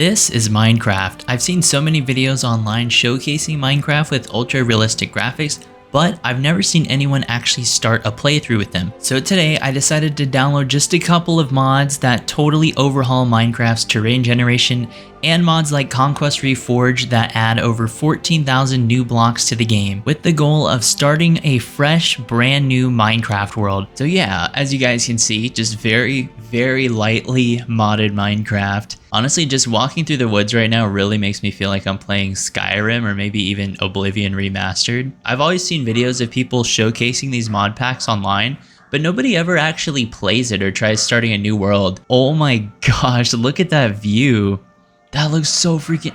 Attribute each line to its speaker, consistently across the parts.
Speaker 1: This is Minecraft. I've seen so many videos online showcasing Minecraft with ultra realistic graphics, but I've never seen anyone actually start a playthrough with them. So today I decided to download just a couple of mods that totally overhaul Minecraft's terrain generation and mods like Conquest Reforged that add over 14,000 new blocks to the game with the goal of starting a fresh brand new Minecraft world. So yeah, as you guys can see, just very lightly modded Minecraft. Honestly, just walking through the woods right now really makes me feel like I'm playing Skyrim or maybe even Oblivion Remastered. I've always seen videos of people showcasing these mod packs online, but nobody ever actually plays it or tries starting a new world. Oh my gosh, look at that view. That looks so freaking...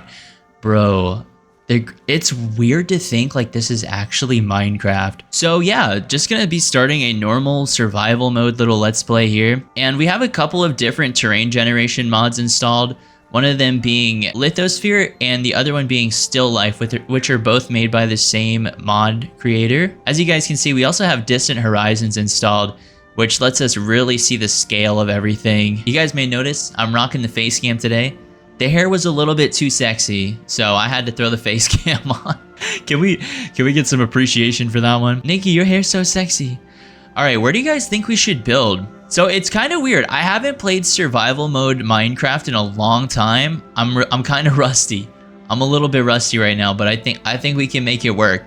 Speaker 1: Bro, it's weird to think like this is actually Minecraft. So yeah, just gonna be starting a normal survival mode little let's play here. And we have a couple of different terrain generation mods installed. One of them being Lithosphere and the other one being Still Life, which are both made by the same mod creator. As you guys can see, we also have Distant Horizons installed, which lets us really see the scale of everything. You guys may notice I'm rocking the face cam today. The hair was a little bit too sexy, so I had to throw the face cam on. Can we get some appreciation for that one? Nikki, your hair's so sexy. All right, where do you guys think we should build? So it's kind of weird. I haven't played survival mode Minecraft in a long time. I'm kind of rusty. I'm a little bit rusty right now, but I think we can make it work.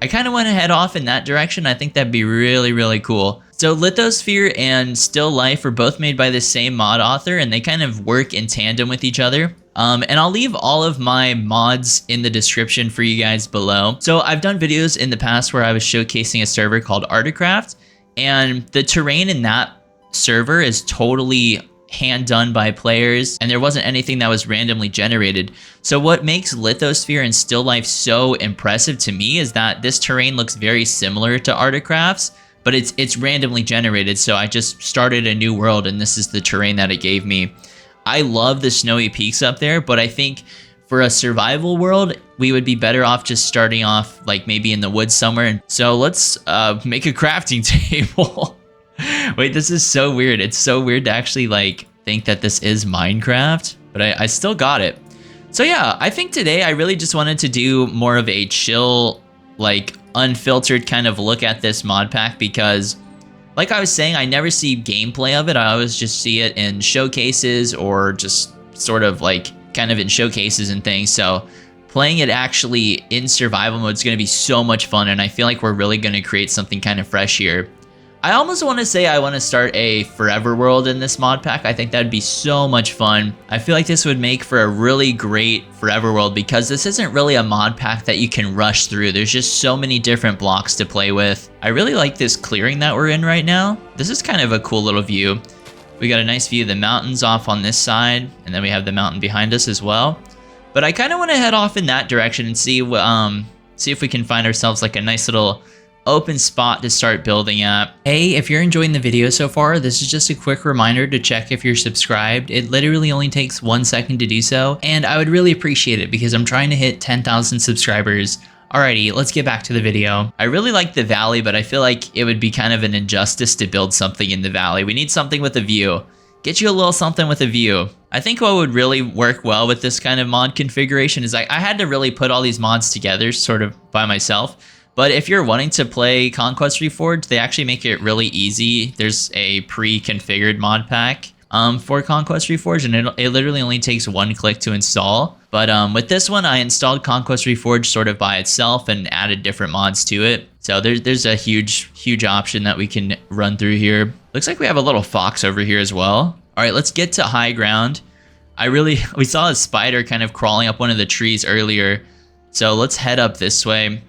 Speaker 1: I kind of want to head off in that direction. I think that'd be really cool. So Lithosphere and Still Life are both made by the same mod author, and they kind of work in tandem with each other. And I'll leave all of my mods in the description for you guys below. So I've done videos in the past where I was showcasing a server called Ardacraft, and the terrain in that server is totally hand done by players, and there wasn't anything that was randomly generated. So what makes Lithosphere and Still Life so impressive to me is that this terrain looks very similar to Ardacraft's, but it's randomly generated. So I just started a new world, and this is the terrain that it gave me. I love the snowy peaks up there, but I think for a survival world, we would be better off just starting off like maybe in the woods somewhere. And so let's make a crafting table. Wait, this is so weird. It's so weird to actually like think that this is Minecraft, but I still got it. So yeah, I think today I really just wanted to do more of a chill, like unfiltered kind of look at this mod pack, because like I was saying, I never see gameplay of it. I always just see it in showcases or just sort of like kind of in showcases and things. So playing it actually in survival mode is going to be so much fun, and I feel like we're really going to create something kind of fresh here. I almost want to say I want to start a forever world in this mod pack. I think that'd be so much fun. I feel like this would make for a really great forever world, because this isn't really a mod pack that you can rush through. There's just so many different blocks to play with. I really like this clearing that we're in right now. This is kind of a cool little view. We got a nice view of the mountains off on this side, and then we have the mountain behind us as well. But I kind of want to head off in that direction and see if we can find ourselves like a nice little open spot to start building at. Hey, if you're enjoying the video so far, this is just a quick reminder to check if you're subscribed. It literally only takes 1 second to do so, and I would really appreciate it because I'm trying to hit 10,000 subscribers. Alrighty, let's get back to the video. I really like the valley, but I feel like it would be kind of an injustice to build something in the valley. We need something with a view. Get you a little something with a view. I think what would really work well with this kind of mod configuration is I had to really put all these mods together sort of by myself. But if you're wanting to play Conquest Reforged, they actually make it really easy. There's a pre-configured mod pack for Conquest Reforged, and it literally only takes 1 click to install. But with this one, I installed Conquest Reforged sort of by itself and added different mods to it. So there's a huge option that we can run through here. Looks like we have a little fox over here as well. All right, let's get to high ground. We saw a spider kind of crawling up one of the trees earlier. So let's head up this way.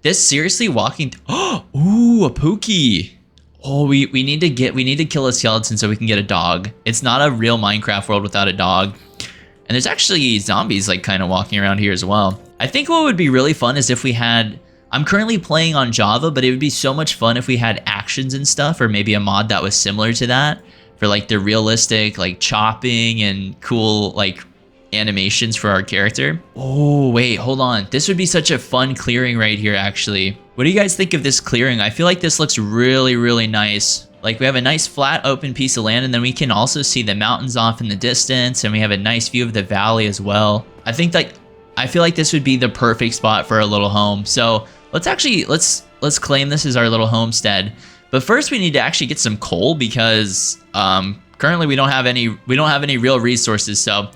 Speaker 1: This seriously walking. Oh, ooh, a Pookie. Oh, we need to kill a skeleton so we can get a dog. It's not a real Minecraft world without a dog. And there's actually zombies like kind of walking around here as well. I think what would be really fun is if we had, I'm currently playing on Java, but it would be so much fun if we had actions and stuff, or maybe a mod that was similar to that for like the realistic like chopping and cool like animations for our character. Oh wait, hold on, this would be such a fun clearing right here actually. What do you guys think of this clearing? I feel like this looks really nice. Like we have a nice flat open piece of land, and then we can also see the mountains off in the distance, and we have a nice view of the valley as well. I feel like this would be the perfect spot for a little home. So let's claim this as our little homestead. But first we need to actually get some coal because currently we don't have any real resources. So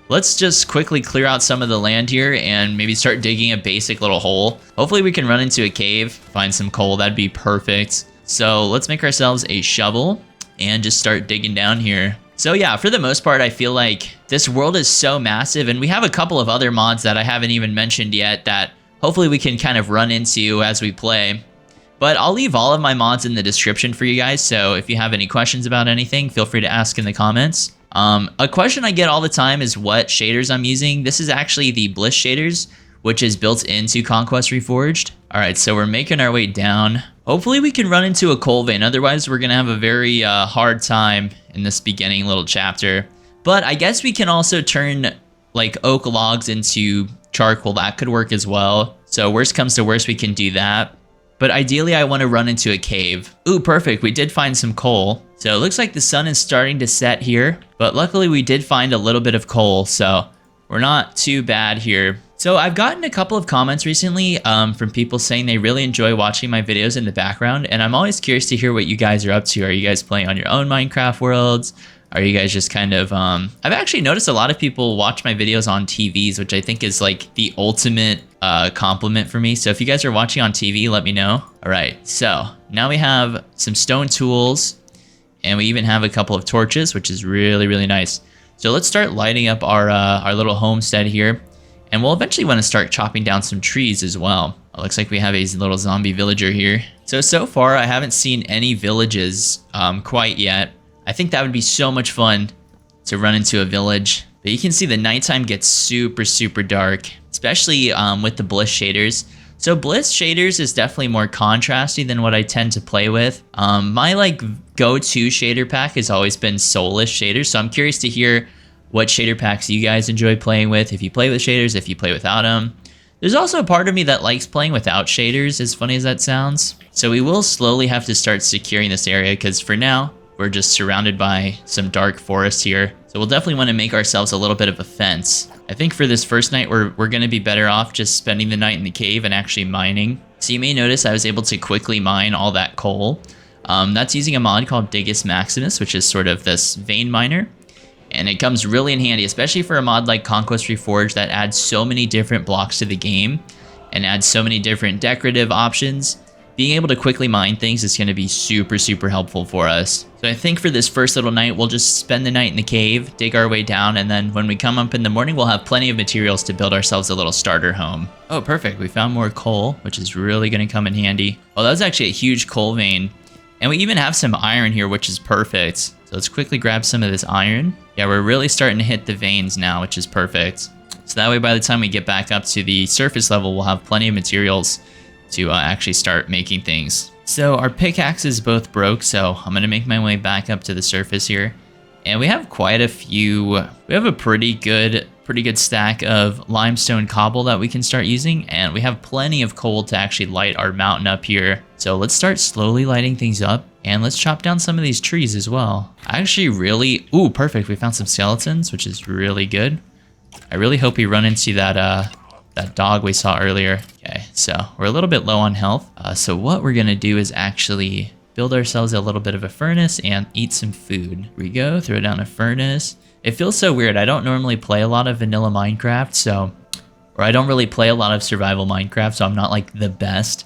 Speaker 1: let's just quickly clear out some of the land here and maybe start digging a basic little hole. Hopefully we can run into a cave, find some coal. That'd be perfect. So let's make ourselves a shovel and just start digging down here. So yeah, for the most part, I feel like this world is so massive, and we have a couple of other mods that I haven't even mentioned yet that hopefully we can kind of run into as we play. But I'll leave all of my mods in the description for you guys, so if you have any questions about anything, feel free to ask in the comments. A question I get all the time is what shaders I'm using. This is actually the Bliss shaders, which is built into Conquest Reforged. All right, so we're making our way down. Hopefully we can run into a coal vein, otherwise we're gonna have a very hard time in this beginning little chapter. But I guess we can also turn like oak logs into charcoal. That could work as well. So worst comes to worst, we can do that. But ideally I want to run into a cave. Ooh, perfect, we did find some coal. So it looks like the sun is starting to set here, but luckily we did find a little bit of coal, so we're not too bad here. So I've gotten a couple of comments recently from people saying they really enjoy watching my videos in the background, and I'm always curious to hear what you guys are up to. Are you guys playing on your own Minecraft worlds? Are you guys just kind of, I've actually noticed a lot of people watch my videos on TVs, which I think is like the ultimate compliment for me. So if you guys are watching on TV, let me know. All right, so now we have some stone tools, and we even have a couple of torches, which is really, really nice. So let's start lighting up our little homestead here. And we'll eventually want to start chopping down some trees as well. It looks like we have a little zombie villager here. So far I haven't seen any villages quite yet. I think that would be so much fun to run into a village. But you can see the nighttime gets super, super dark, especially with the Bliss shaders. So Bliss shaders is definitely more contrasty than what I tend to play with. My like go-to shader pack has always been soulless shaders. So I'm curious to hear what shader packs you guys enjoy playing with, if you play with shaders, if you play without them. There's also a part of me that likes playing without shaders, as funny as that sounds. So we will slowly have to start securing this area, because for now, we're just surrounded by some dark forest here. So we'll definitely want to make ourselves a little bit of a fence. I think for this first night, we're going to be better off just spending the night in the cave and actually mining. So you may notice I was able to quickly mine all that coal. That's using a mod called Digus Maximus, which is sort of this vein miner. And it comes really in handy, especially for a mod like Conquest Reforged that adds so many different blocks to the game and adds so many different decorative options. Being able to quickly mine things is going to be super, super helpful for us. So I think for this first little night, we'll just spend the night in the cave, dig our way down, and then when we come up in the morning, we'll have plenty of materials to build ourselves a little starter home. Oh, perfect. We found more coal, which is really going to come in handy. Oh, that was actually a huge coal vein. And we even have some iron here, which is perfect. So let's quickly grab some of this iron. Yeah, we're really starting to hit the veins now, which is perfect. So that way, by the time we get back up to the surface level, we'll have plenty of materials to actually start making things. So our pickaxes both broke, so I'm gonna make my way back up to the surface here. And we have quite a few, we have a pretty good stack of limestone cobble that we can start using, and we have plenty of coal to actually light our mountain up here. So let's start slowly lighting things up, and let's chop down some of these trees as well. I actually really, ooh, perfect, we found some skeletons, which is really good. I really hope we run into that dog we saw earlier. Okay, so we're a little bit low on health. So what we're gonna do is actually build ourselves a little bit of a furnace and eat some food. Here we go, throw down a furnace. It feels so weird. I don't normally play a lot of vanilla Minecraft, or I don't really play a lot of survival Minecraft, so I'm not like the best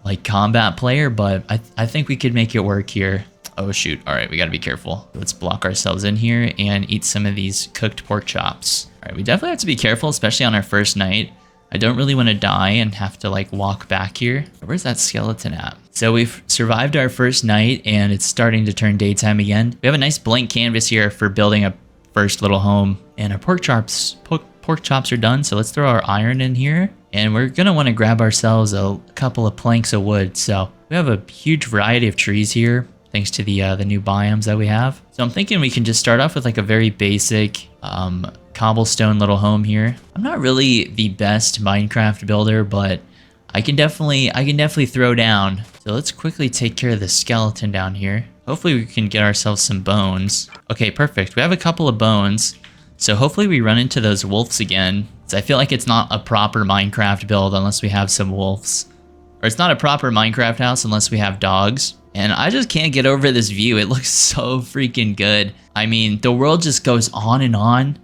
Speaker 1: like combat player, but I think we could make it work here. Oh shoot, all right, we gotta be careful. Let's block ourselves in here and eat some of these cooked pork chops. All right, we definitely have to be careful, especially on our first night. I don't really want to die and have to like walk back here. Where's that skeleton at? So we've survived our first night and it's starting to turn daytime again. We have a nice blank canvas here for building a first little home, and our pork chops are done. So let's throw our iron in here, and we're gonna want to grab ourselves a couple of planks of wood. So we have a huge variety of trees here, thanks to the new biomes that we have. So I'm thinking we can just start off with like a very basic cobblestone little home here. I'm not really the best Minecraft builder, but I can definitely throw down. So let's quickly take care of the skeleton down here. hopefully we can get ourselves some bones. Okay, perfect. We have a couple of bones. So hopefully we run into those wolves again. So I feel like it's not a proper Minecraft build unless we have some wolves. Or it's not a proper Minecraft house unless we have dogs. And I just can't get over this view. It looks so freaking good. I mean, the world just goes on and on.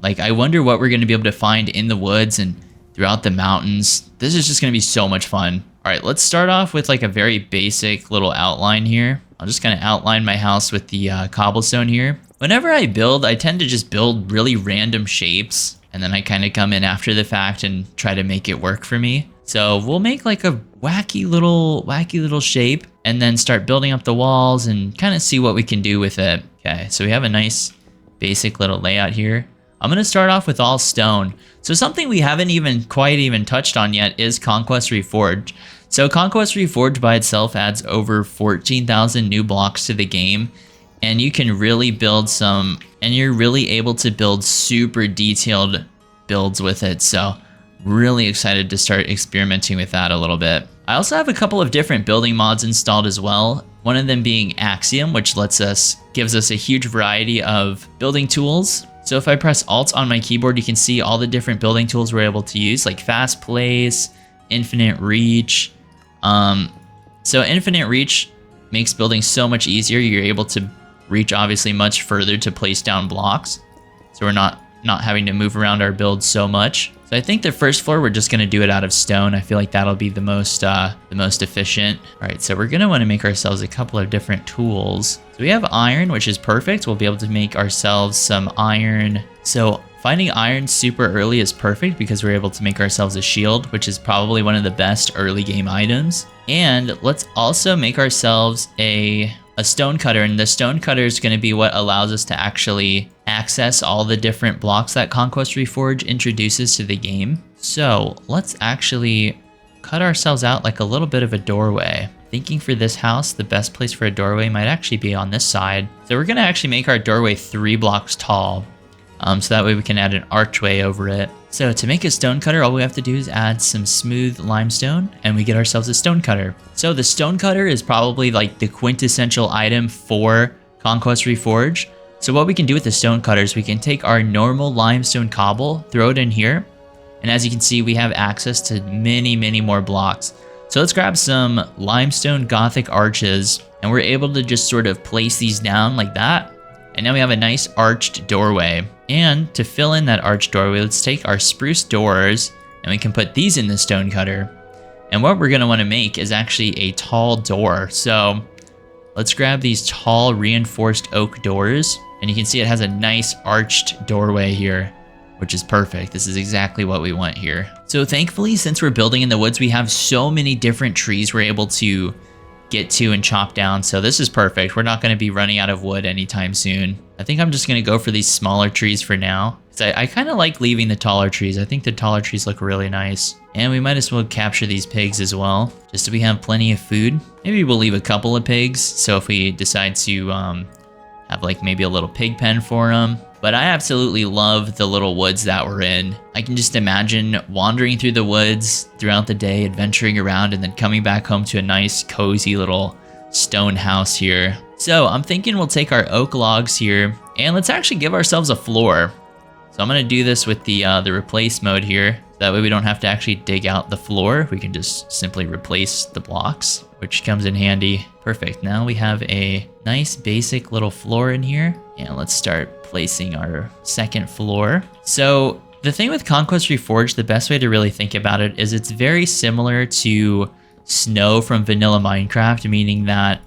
Speaker 1: Like, I wonder what we're going to be able to find in the woods and throughout the mountains. This is just going to be so much fun. All right, let's start off with like a very basic little outline here. I'll just kind of outline my house with the cobblestone here. Whenever I build, I tend to just build really random shapes. And then I kind of come in after the fact and try to make it work for me. So we'll make like a wacky little shape and then start building up the walls and kind of see what we can do with it. Okay, so we have a nice basic little layout here. I'm going to start off with all stone. So something we haven't quite even touched on yet is Conquest Reforged. So Conquest Reforged by itself adds over 14,000 new blocks to the game. And you can really build some, and you're really able to build super detailed builds with it. So really excited to start experimenting with that a little bit. I also have a couple of different building mods installed as well. One of them being Axiom, which gives us a huge variety of building tools. So if I press Alt on my keyboard, you can see all the different building tools we're able to use, like Fast Place, Infinite Reach. So Infinite Reach makes building so much easier. You're able to reach obviously much further to place down blocks. So we're not having to move around our build so much. So I think the first floor, we're just gonna do it out of stone. I feel like that'll be the most efficient. All right, so we're gonna wanna make ourselves a couple of different tools. So we have iron, which is perfect. We'll be able to make ourselves some iron. So finding iron super early is perfect because we're able to make ourselves a shield, which is probably one of the best early game items. And let's also make ourselves a stone cutter, and the stone cutter is going to be what allows us to actually access all the different blocks that Conquest Reforged introduces to the game. So let's actually cut ourselves out like a little bit of a doorway. Thinking for this house, the best place for a doorway might actually be on this side. So we're going to actually make our doorway 3 blocks tall. So that way we can add an archway over it. So to make a stone cutter, all we have to do is add some smooth limestone and we get ourselves a stone cutter. So the stone cutter is probably like the quintessential item for Conquest Reforged. So what we can do with the stone cutter is we can take our normal limestone cobble, throw it in here. And as you can see, we have access to many, many more blocks. So let's grab some limestone Gothic arches and we're able to just sort of place these down like that. And now we have a nice arched doorway. And to fill in that arched doorway, let's take our spruce doors and we can put these in the stone cutter. And what we're gonna wanna make is actually a tall door. So let's grab these tall reinforced oak doors. And you can see it has a nice arched doorway here, which is perfect. This is exactly what we want here. So thankfully, since we're building in the woods, we have so many different trees we're able to get to and chop down. So this is perfect. We're not going to be running out of wood anytime soon. I think I'm just going to go for these smaller trees for now. I kind of like leaving the taller trees. I think the taller trees look really nice. And we might as well capture these pigs as well, just so we have plenty of food. Maybe we'll leave a couple of pigs. So if we decide to have like maybe a little pig pen for them. But I absolutely love the little woods that we're in. I can just imagine wandering through the woods throughout the day, adventuring around, and then coming back home to a nice, cozy little stone house here. So I'm thinking we'll take our oak logs here, and let's actually give ourselves a floor. So I'm gonna do this with the replace mode here. That way we don't have to actually dig out the floor. We can just simply replace the blocks, which comes in handy. Perfect, now we have a nice basic little floor in here. And let's start placing our second floor. So the thing with Conquest Reforged, the best way to really think about it is it's very similar to Snow from vanilla Minecraft, meaning that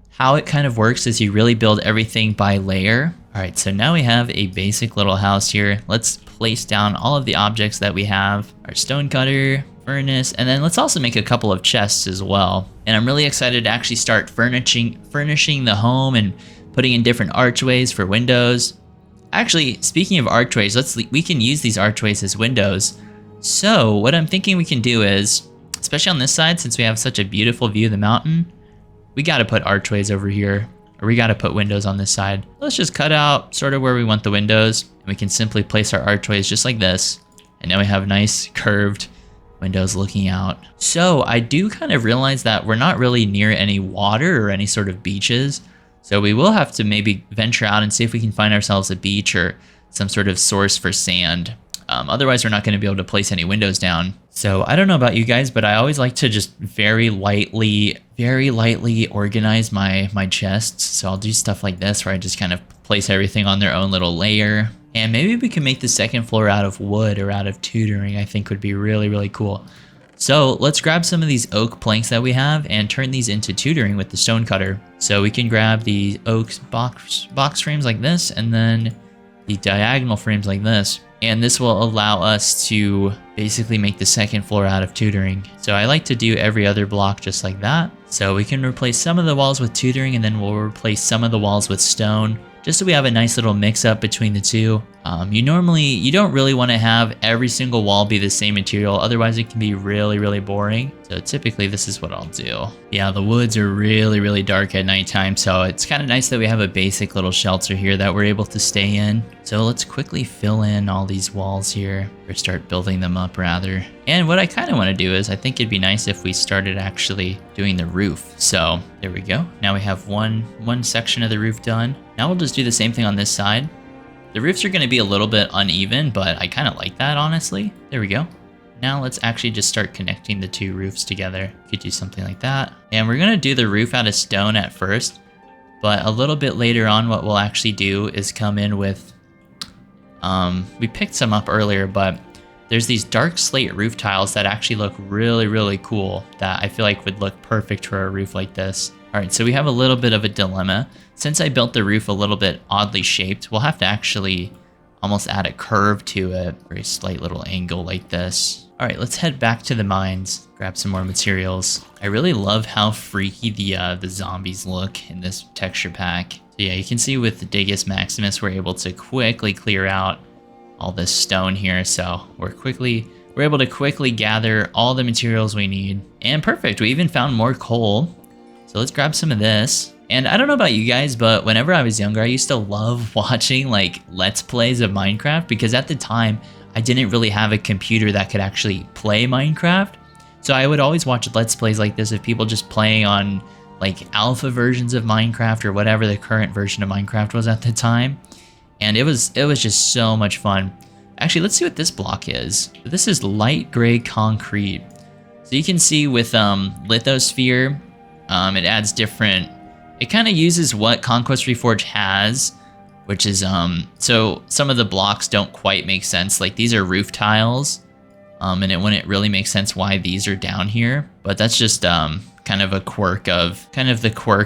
Speaker 1: how it kind of works is you really build everything by layer. All right, so now we have a basic little house here. Let's place down all of the objects that we have. Our stone cutter, furnace, and then let's also make a couple of chests as well. And I'm really excited to actually start furnishing the home and putting in different archways for windows. Actually, speaking of archways, we can use these archways as windows. So what I'm thinking we can do is, especially on this side, since we have such a beautiful view of the mountain, we gotta put archways over here, or we gotta put windows on this side. Let's just cut out sort of where we want the windows, and we can simply place our archways just like this. And now we have nice curved windows looking out. So I do kind of realize that we're not really near any water or any sort of beaches. So we will have to maybe venture out and see if we can find ourselves a beach or some sort of source for sand. Otherwise, we're not going to be able to place any windows down. So I don't know about you guys, but I always like to just very lightly organize my chests. So I'll do stuff like this where I just kind of place everything on their own little layer. And maybe we can make the second floor out of wood or out of tutoring. I think would be really cool. So let's grab some of these oak planks that we have and turn these into tutoring with the stone cutter. So we can grab the oak box frames like this and then the diagonal frames like this. And this will allow us to basically make the second floor out of tutoring. So I like to do every other block just like that. So we can replace some of the walls with tutoring and then we'll replace some of the walls with stone, just so we have a nice little mix up between the two. You don't really want to have every single wall be the same material, otherwise it can be really boring. So typically this is what I'll do. Yeah, the woods are really dark at nighttime, so it's kind of nice that we have a basic little shelter here that we're able to stay in. So let's quickly fill in all these walls here, or start building them up rather. And what I kind of want to do is I think it'd be nice if we started actually doing the roof. So there we go. Now we have one section of the roof done. Now we'll just do the same thing on this side. The roofs are going to be a little bit uneven, but I kind of like that, honestly. There we go. Now let's actually just start connecting the two roofs together. Could do something like that. And we're going to do the roof out of stone at first, but a little bit later on what we'll actually do is come in with, we picked some up earlier, but there's these dark slate roof tiles that actually look really cool that I feel like would look perfect for a roof like this. All right, so we have a little bit of a dilemma. Since I built the roof a little bit oddly shaped, we'll have to actually almost add a curve to it, very slight little angle like this. All right, let's head back to the mines, grab some more materials. I really love how freaky the zombies look in this texture pack. So yeah, you can see with the Digus Maximus, we're able to quickly clear out all this stone here. So we're able to quickly gather all the materials we need. And perfect, we even found more coal. So let's grab some of this. And I don't know about you guys, but whenever I was younger, I used to love watching like Let's Plays of Minecraft because at the time, I didn't really have a computer that could actually play Minecraft. So I would always watch Let's Plays like this of people just playing on like alpha versions of Minecraft or whatever the current version of Minecraft was at the time. And it was just so much fun. Actually, let's see what this block is. This is light gray concrete. So you can see with Lithosphere, it adds different, it kind of uses what Conquest Reforged has, which is, so some of the blocks don't quite make sense. Like these are roof tiles, and it wouldn't really make sense why these are down here, but that's just kind of the quirk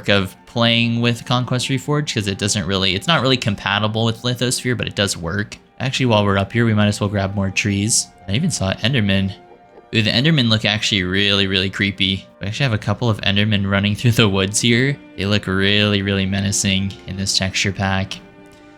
Speaker 1: of playing with Conquest Reforged, because it's not really compatible with Lithosphere, but it does work. Actually, while we're up here, we might as well grab more trees. I even saw Enderman. Ooh, the Endermen look actually really creepy. We actually have a couple of Endermen running through the woods here. They look really menacing in this texture pack.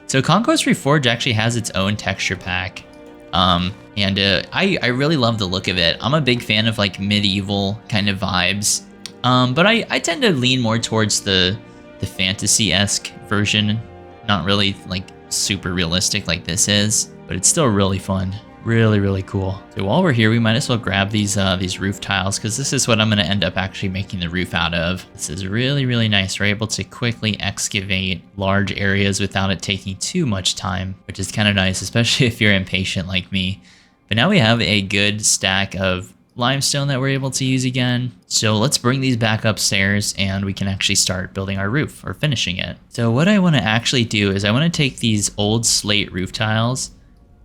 Speaker 1: So Conquest Reforged actually has its own texture pack. I really love the look of it. I'm a big fan of like medieval kind of vibes. But I tend to lean more towards the fantasy-esque version. Not really like super realistic like this is, but it's still really fun. Really cool. So while we're here, we might as well grab these roof tiles because this is what I'm going to end up actually making the roof out of. This is really nice. We're able to quickly excavate large areas without it taking too much time, which is kind of nice, especially if you're impatient like me. But now we have a good stack of limestone that we're able to use again. So let's bring these back upstairs and we can actually start building our roof or finishing it. So what I want to actually do is I want to take these old slate roof tiles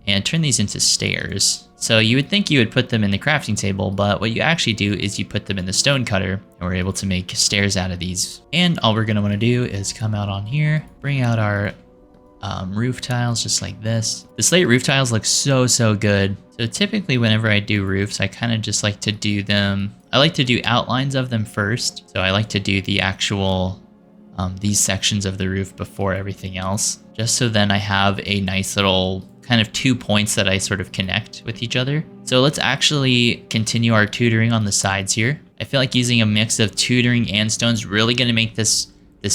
Speaker 1: and turn these into stairs. So you would think you would put them in the crafting table, but what you actually do is you put them in the stone cutter, and we're able to make stairs out of these. And all we're gonna wanna do is come out on here, bring out our roof tiles just like this. The slate roof tiles look so good. So typically whenever I do roofs, I kind of just like to do them, I like to do outlines of them first. So I like to do the actual, these sections of the roof before everything else, just so then I have a nice little kind of 2 points that I sort of connect with each other. So let's actually continue our tutoring on the sides here. I feel like using a mix of tutoring and stone is really going to make this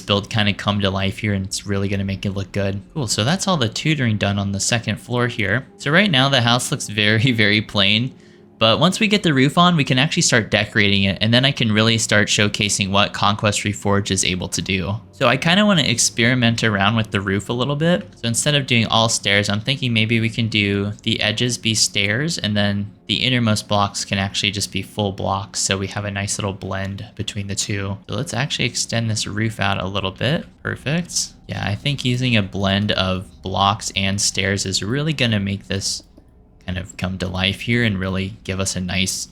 Speaker 1: build kind of come to life here, and it's really going to make it look good. Cool, so that's all the tutoring done on the second floor here. So right now the house looks very plain, But once we get the roof on, we can actually start decorating it, and then I can really start showcasing what Conquest Reforged is able to do. So I kind of want to experiment around with the roof a little bit. So instead of doing all stairs, I'm thinking maybe we can do the edges be stairs, and then the innermost blocks can actually just be full blocks, so we have a nice little blend between the two. So let's actually extend this roof out a little bit. Perfect. Yeah, I think using a blend of blocks and stairs is really going to make this kind of come to life here and really give us a nice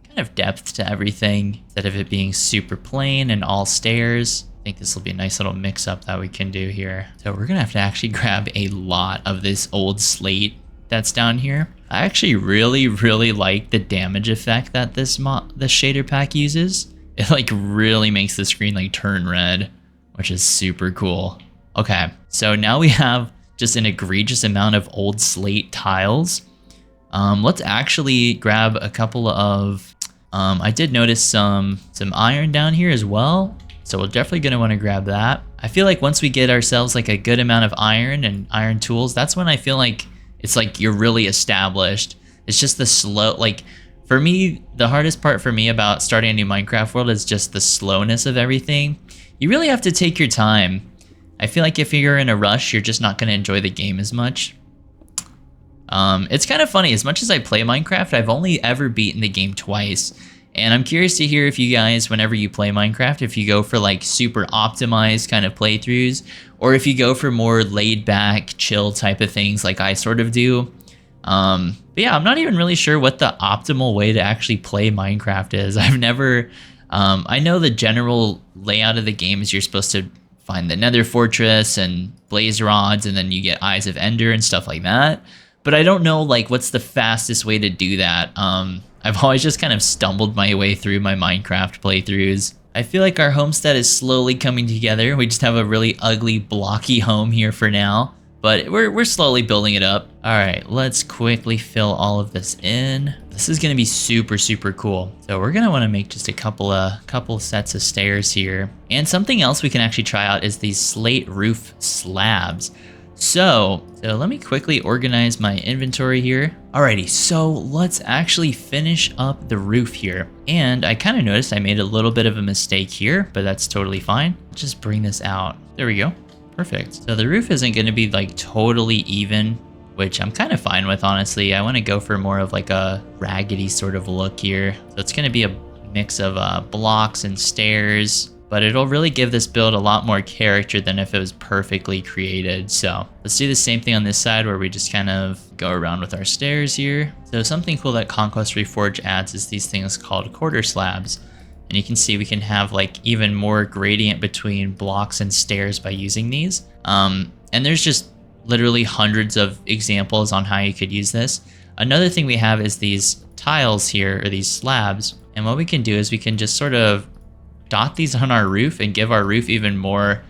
Speaker 1: kind of depth to everything instead of it being super plain and all stairs. I think this will be a nice little mix up that we can do here. So we're gonna have to actually grab a lot of this old slate that's down here. I actually really like the damage effect that this shader pack uses. It like really makes the screen like turn red, which is super cool. Okay, so now we have just an egregious amount of old slate tiles. Let's actually grab a couple of, I did notice some iron down here as well. So we're definitely gonna wanna grab that. I feel like once we get ourselves like a good amount of iron and iron tools, that's when I feel like it's like you're really established. It's just the slow, like for me, the hardest part for me about starting a new Minecraft world is just the slowness of everything. You really have to take your time. I feel like if you're in a rush, you're just not gonna enjoy the game as much. It's kind of funny, as much as I play Minecraft, I've only ever beaten the game twice. And I'm curious to hear if you guys, whenever you play Minecraft, if you go for like super optimized kind of playthroughs, or if you go for more laid back, chill type of things like I sort of do. But yeah, I'm not even really sure what the optimal way to actually play Minecraft is. I've never, I know the general layout of the game is you're supposed to find the Nether Fortress and blaze rods, and then you get Eyes of Ender and stuff like that. But I don't know like what's the fastest way to do that. I've always just kind of stumbled my way through my Minecraft playthroughs. I feel like our homestead is slowly coming together. We just have a really ugly blocky home here for now, but we're slowly building it up. All right, let's quickly fill all of this in. This is gonna be super cool. So we're gonna wanna make just a couple sets of stairs here. And something else we can actually try out is these slate roof slabs. So let me quickly organize my inventory here. Alrighty, so let's actually finish up the roof here. And I kind of noticed I made a little bit of a mistake here, but that's totally fine. Just bring this out. There we go. Perfect. So the roof isn't going to be like totally even, which I'm kind of fine with, honestly. I want to go for more of like a raggedy sort of look here. So it's going to be a mix of blocks and stairs, but it'll really give this build a lot more character than if it was perfectly created. So let's do the same thing on this side where we just kind of go around with our stairs here. So something cool that Conquest Reforged adds is these things called quarter slabs. And you can see we can have like even more gradient between blocks and stairs by using these. And there's just literally hundreds of examples on how you could use this. Another thing we have is these tiles here, or these slabs. And what we can do is we can just sort of dot these on our roof and give our roof even more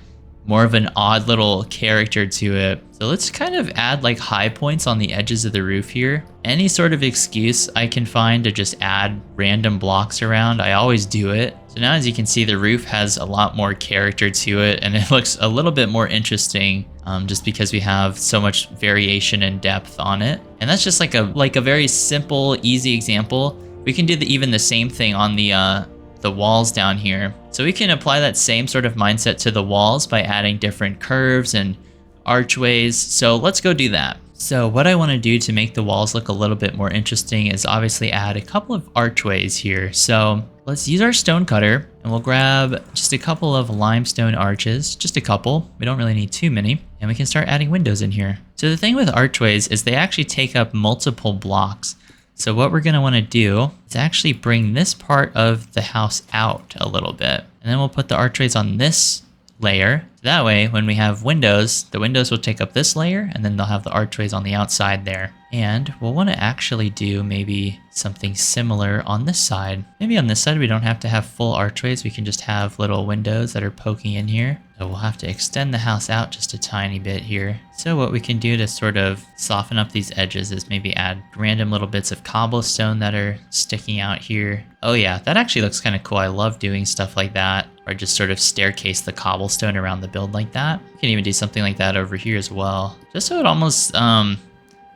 Speaker 1: of an odd little character to it. So let's kind of add like high points on the edges of the roof here. Any sort of excuse I can find to just add random blocks around, I always do it. So now as you can see, the roof has a lot more character to it, and it looks a little bit more interesting just because we have so much variation and depth on it. And that's just like a very simple, easy example. We can do even the same thing on the walls down here. So we can apply that same sort of mindset to the walls by adding different curves and archways. So let's go do that. So what I want to do to make the walls look a little bit more interesting is obviously add a couple of archways here. So let's use our stone cutter and we'll grab just a couple of limestone arches, just a couple. We don't really need too many, and we can start adding windows in here. So the thing with archways is they actually take up multiple blocks. So what we're going to want to do is actually bring this part of the house out a little bit. And then we'll put the archways on this layer. That way, when we have windows, the windows will take up this layer, and then they'll have the archways on the outside there. And we'll want to actually do maybe something similar on this side. Maybe on this side we don't have to have full archways, we can just have little windows that are poking in here. So we'll have to extend the house out just a tiny bit here. So what we can do to sort of soften up these edges is maybe add random little bits of cobblestone that are sticking out here. Oh yeah, that actually looks kind of cool. I love doing stuff like that, or just sort of staircase the cobblestone around the build like that. You can even do something like that over here as well, just so it almost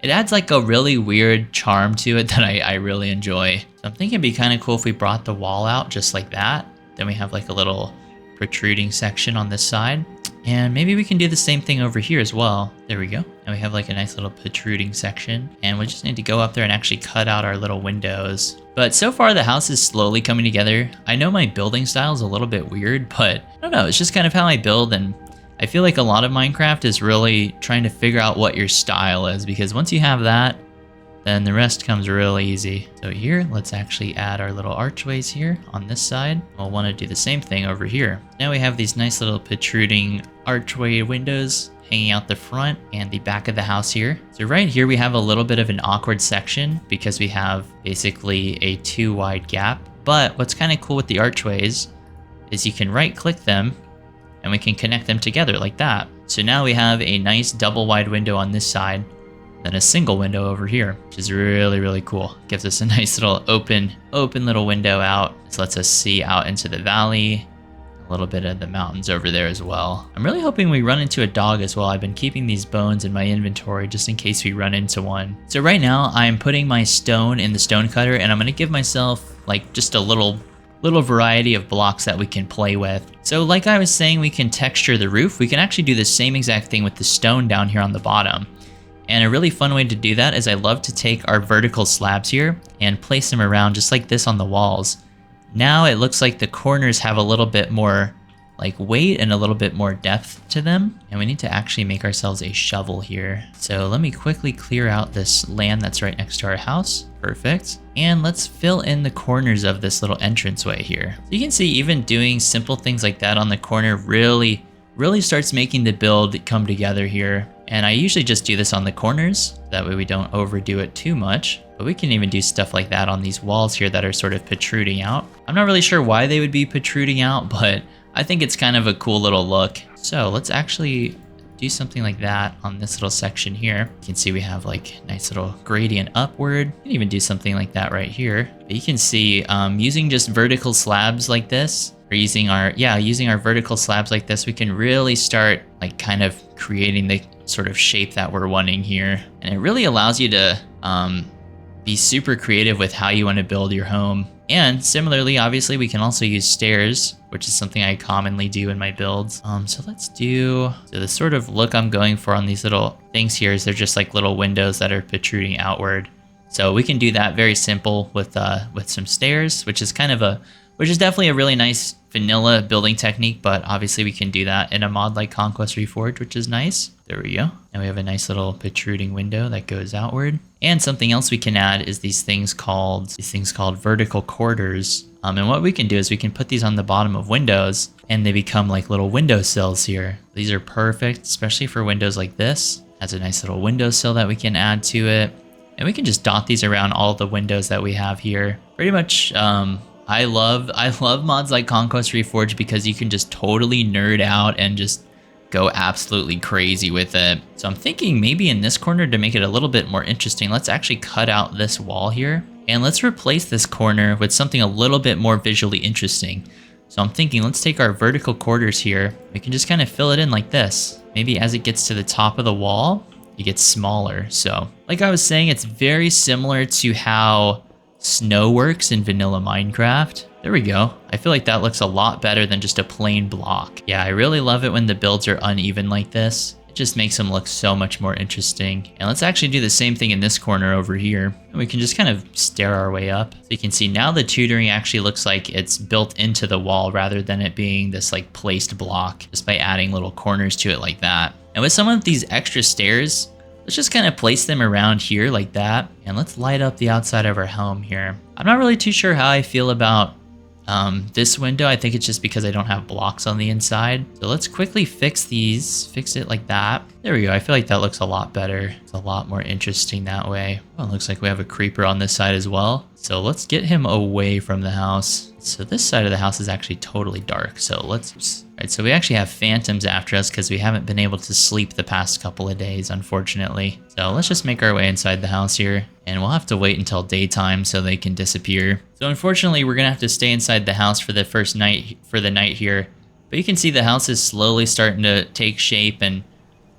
Speaker 1: It adds like a really weird charm to it that I really enjoy. So I'm thinking it'd be kind of cool if we brought the wall out just like that. Then we have like a little protruding section on this side. And maybe we can do the same thing over here as well. There we go. And we have like a nice little protruding section. And we just need to go up there and actually cut out our little windows. But so far the house is slowly coming together. I know my building style is a little bit weird, but I don't know. It's just kind of how I build. And I feel like a lot of Minecraft is really trying to figure out what your style is. Because once you have that, then the rest comes real easy. So here, let's actually add our little archways here on this side. We'll want to do the same thing over here. Now we have these nice little protruding archway windows hanging out the front and the back of the house here. So right here we have a little bit of an awkward section because we have basically a 2 wide gap. But what's kind of cool with the archways is you can right click them and we can connect them together like that. So now we have a nice double wide window on this side, then a single window over here, which is really, really cool. Gives us a nice little open little window out. This lets us see out into the valley, a little bit of the mountains over there as well. I'm really hoping we run into a dog as well. I've been keeping these bones in my inventory just in case we run into one. So right now I'm putting my stone in the stone cutter and I'm gonna give myself like just a little variety of blocks that we can play with. So like I was saying, we can texture the roof. We can actually do the same exact thing with the stone down here on the bottom. And a really fun way to do that is I love to take our vertical slabs here and place them around just like this on the walls. Now it looks like the corners have a little bit more like weight and a little bit more depth to them. And we need to actually make ourselves a shovel here. So let me quickly clear out this land that's right next to our house. Perfect. And let's fill in the corners of this little entranceway here. So you can see even doing simple things like that on the corner really starts making the build come together here. And I usually just do this on the corners. That way we don't overdo it too much. But we can even do stuff like that on these walls here that are sort of protruding out. I'm not really sure why they would be protruding out, but I think it's kind of a cool little look. So let's actually do something like that on this little section here. You can see we have like nice little gradient upward. You can even do something like that right here. But you can see using just vertical slabs like this, or using our vertical slabs like this, we can really start like kind of creating the sort of shape that we're wanting here. And it really allows you to be super creative with how you want to build your home. And similarly, obviously, we can also use stairs, which is something I commonly do in my builds. So let's do, so the sort of look I'm going for on these little things here is they're just like little windows that are protruding outward. So we can do that very simple with some stairs, which is definitely a really nice vanilla building technique, but obviously we can do that in a mod like Conquest Reforged, which is nice. There we go. And we have a nice little protruding window that goes outward. And something else we can add is these things called vertical quarters. And what we can do is we can put these on the bottom of windows and they become like little windowsills here. These are perfect, especially for windows like this. Has a nice little windowsill that we can add to it. And we can just dot these around all the windows that we have here. Pretty much, I love mods like Conquest Reforged because you can just totally nerd out and just go absolutely crazy with it. So I'm thinking maybe in this corner to make it a little bit more interesting, let's actually cut out this wall here and let's replace this corner with something a little bit more visually interesting. So I'm thinking let's take our vertical quarters here. We can just kind of fill it in like this. Maybe as it gets to the top of the wall, it gets smaller. So like I was saying, it's very similar to how snow works in vanilla Minecraft. There we go. I feel like that looks a lot better than just a plain block. Yeah, I really love it when the builds are uneven like this. It just makes them look so much more interesting. And let's actually do the same thing in this corner over here. And we can just kind of stair our way up. So you can see now the tutoring actually looks like it's built into the wall rather than it being this like placed block just by adding little corners to it like that. And with some of these extra stairs, let's just kind of place them around here like that. And let's light up the outside of our home here. I'm not really too sure how I feel about this window. I think it's just because I don't have blocks on the inside. So let's quickly fix these, fix it like that. There we go. I feel like that looks a lot better. It's a lot more interesting that way. Well, it looks like we have a creeper on this side as well. So let's get him away from the house. So this side of the house is actually totally dark. So let's, right, so we actually have phantoms after us because we haven't been able to sleep the past couple of days, unfortunately. So let's just make our way inside the house here. And we'll have to wait until daytime so they can disappear. So unfortunately, we're gonna have to stay inside the house for the night here. But you can see the house is slowly starting to take shape, and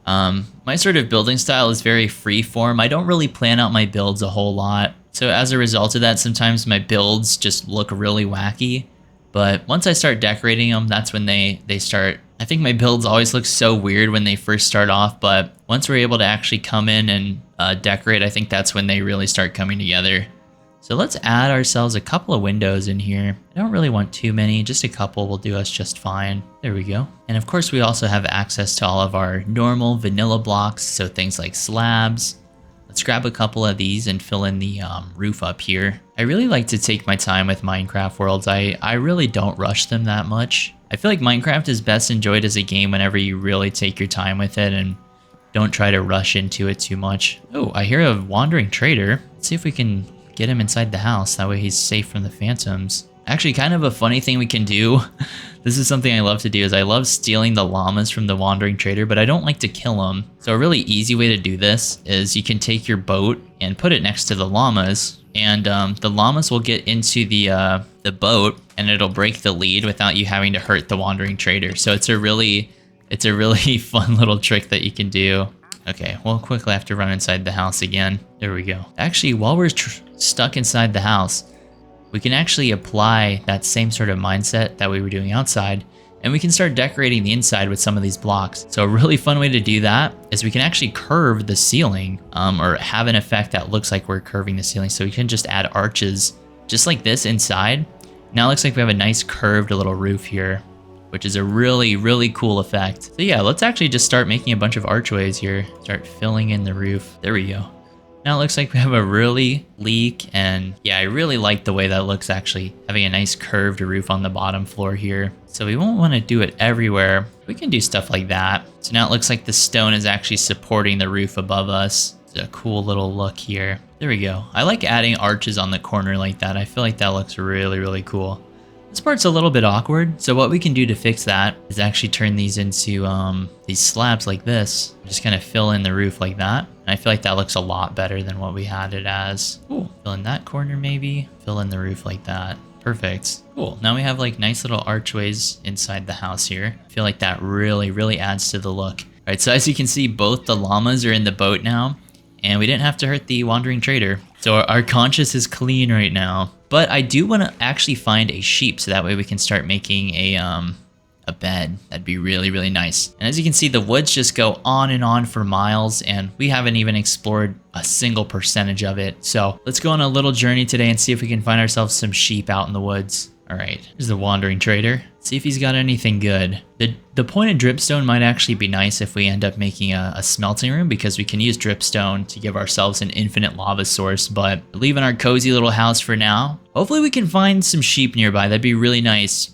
Speaker 1: My sort of building style is very free form. I don't really plan out my builds a whole lot. So as a result of that, sometimes my builds just look really wacky. But once I start decorating them, that's when they start. I think my builds always look so weird when they first start off, but once we're able to actually come in and decorate, I think that's when they really start coming together. So let's add ourselves a couple of windows in here. I don't really want too many, just a couple will do us just fine. There we go. And of course we also have access to all of our normal vanilla blocks, so things like slabs. Let's grab a couple of these and fill in the roof up here. I really like to take my time with Minecraft worlds. I really don't rush them that much. I feel like Minecraft is best enjoyed as a game whenever you really take your time with it and don't try to rush into it too much. Oh, I hear a wandering trader. Let's see if we can get him inside the house. That way he's safe from the phantoms. Actually, kind of a funny thing we can do. This is something I love to do, is I love stealing the llamas from the wandering trader, but I don't like to kill them. So a really easy way to do this is you can take your boat and put it next to the llamas, and the llamas will get into the boat and it'll break the lead without you having to hurt the wandering trader. So it's a really fun little trick that you can do. Okay, we'll quickly have to run inside the house again. There we go. Actually, while we're stuck inside the house, we can actually apply that same sort of mindset that we were doing outside, and we can start decorating the inside with some of these blocks. So a really fun way to do that is we can actually curve the ceiling, or have an effect that looks like we're curving the ceiling. So we can just add arches just like this inside. Now it looks like we have a nice curved little roof here, which is a really cool effect. So yeah, let's actually just start making a bunch of archways here. Start filling in the roof. There we go. Now it looks like we have a really sleek, and yeah, I really like the way that looks, actually having a nice curved roof on the bottom floor here. So we won't want to do it everywhere. We can do stuff like that. So now it looks like the stone is actually supporting the roof above us. It's a cool little look here. There we go. I like adding arches on the corner like that. I feel like that looks really cool. This part's a little bit awkward, so what we can do to fix that is actually turn these into these slabs like this. Just kind of fill in the roof like that. And I feel like that looks a lot better than what we had it as. Ooh, fill in that corner maybe. Fill in the roof like that. Perfect. Cool. Now we have like nice little archways inside the house here. I feel like that really adds to the look. All right, so as you can see, both the llamas are in the boat now, and we didn't have to hurt the wandering trader. So our conscience is clean right now. But I do want to actually find a sheep, so that way we can start making a bed. That'd be really nice. And as you can see, the woods just go on and on for miles, and we haven't even explored a single percentage of it. So let's go on a little journey today and see if we can find ourselves some sheep out in the woods. All right, here's the wandering trader. See if he's got anything good. The pointed dripstone might actually be nice if we end up making a smelting room, because we can use dripstone to give ourselves an infinite lava source, but leaving our cozy little house for now. Hopefully we can find some sheep nearby. That'd be really nice.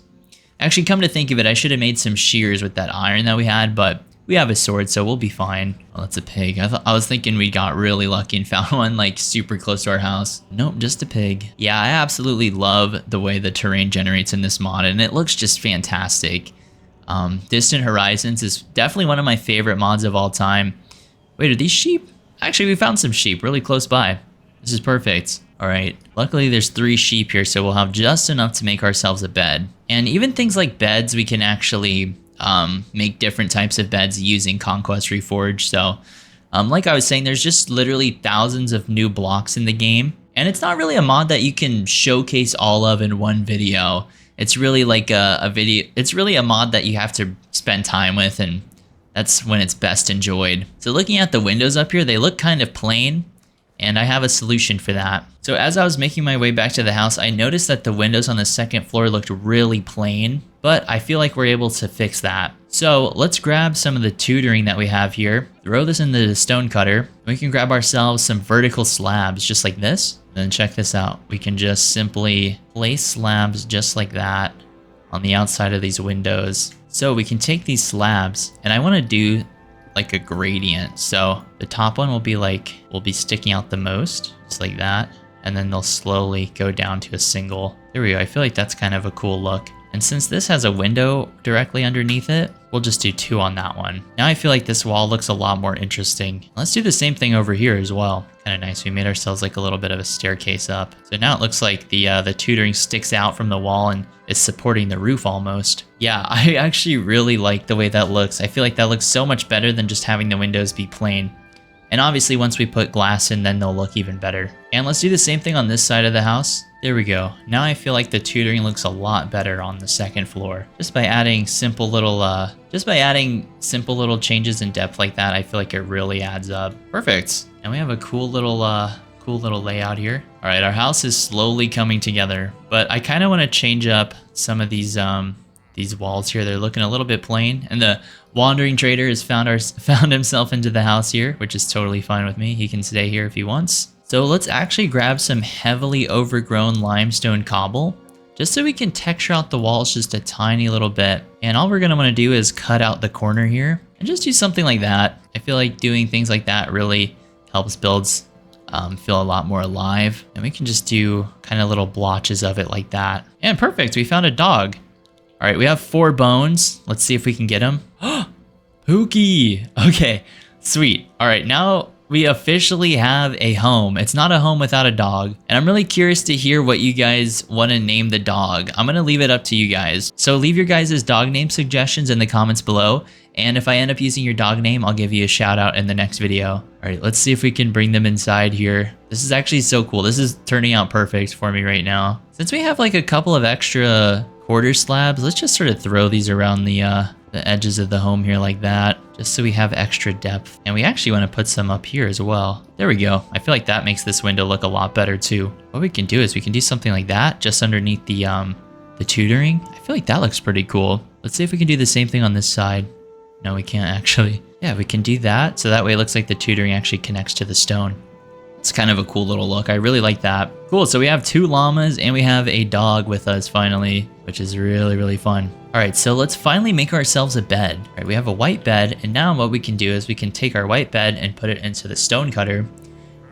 Speaker 1: Actually, come to think of it, I should have made some shears with that iron that we had, but we have a sword, so we'll be fine. Oh, that's a pig. I was thinking we got really lucky and found one like super close to our house. Nope, just a pig. Yeah, I absolutely love the way the terrain generates in this mod, and it looks just fantastic. Distant Horizons is definitely one of my favorite mods of all time. Wait, are these sheep? Actually, we found some sheep really close by. This is perfect. All right, luckily there's 3 sheep here, so we'll have just enough to make ourselves a bed. And even things like beds, we can actually make different types of beds using Conquest Reforged. So like I was saying, there's just literally thousands of new blocks in the game, and it's not really a mod that you can showcase all of in one video. It's really like a video. It's really a mod that you have to spend time with, and that's when it's best enjoyed. So looking at the windows up here, they look kind of plain, and I have a solution for that. So as I was making my way back to the house, I noticed that the windows on the second floor looked really plain, but I feel like we're able to fix that. So let's grab some of the tutoring that we have here, throw this into the stone cutter, and we can grab ourselves some vertical slabs just like this. And then check this out. We can just simply place slabs just like that on the outside of these windows. So we can take these slabs, and I want to do like a gradient. So the top one will be sticking out the most, just like that. And then they'll slowly go down to a single. There we go. I feel like that's kind of a cool look. And since this has a window directly underneath it, we'll just do 2 on that one. Now I feel like this wall looks a lot more interesting. Let's do the same thing over here as well. Kind of nice. We made ourselves like a little bit of a staircase up. So now it looks like the tutoring sticks out from the wall and is supporting the roof almost. Yeah, I actually really like the way that looks. I feel like that looks so much better than just having the windows be plain. And obviously once we put glass in, then they'll look even better. And let's do the same thing on this side of the house. There we go. Now I feel like the tutoring looks a lot better on the second floor. Just by adding simple little changes in depth like that, I feel like it really adds up. Perfect. And we have a cool little layout here. All right, our house is slowly coming together, but I kind of want to change up some of these walls here. They're looking a little bit plain, and the wandering trader has found himself into the house here, which is totally fine with me. He can stay here if he wants. So let's actually grab some heavily overgrown limestone cobble, just so we can texture out the walls just a tiny little bit. And all we're gonna wanna do is cut out the corner here and just do something like that. I feel like doing things like that really helps builds feel a lot more alive. And we can just do kind of little blotches of it like that. And perfect, we found a dog. All right, we have 4 bones. Let's see if we can get him. Pookie! Okay, sweet. All right, now we officially have a home. It's not a home without a dog. And I'm really curious to hear what you guys want to name the dog. I'm going to leave it up to you guys. So leave your guys' dog name suggestions in the comments below. And if I end up using your dog name, I'll give you a shout out in the next video. All right, let's see if we can bring them inside here. This is actually so cool. This is turning out perfect for me right now. Since we have like a couple of extra quarter slabs, let's just sort of throw these around the edges of the home here like that, just so we have extra depth. And we actually want to put some up here as well. There we go. I feel like that makes this window look a lot better too. What we can do is we can do something like that just underneath the tutoring. I feel like that looks pretty cool. Let's see if we can do the same thing on this side. No, we can't actually. Yeah, we can do that. So that way it looks like the tutoring actually connects to the stone. It's kind of a cool little look. I really like that. Cool, so we have 2 llamas and we have a dog with us finally, which is really, really fun. All right, so let's finally make ourselves a bed. All right, we have a white bed, and now what we can do is we can take our white bed and put it into the stone cutter.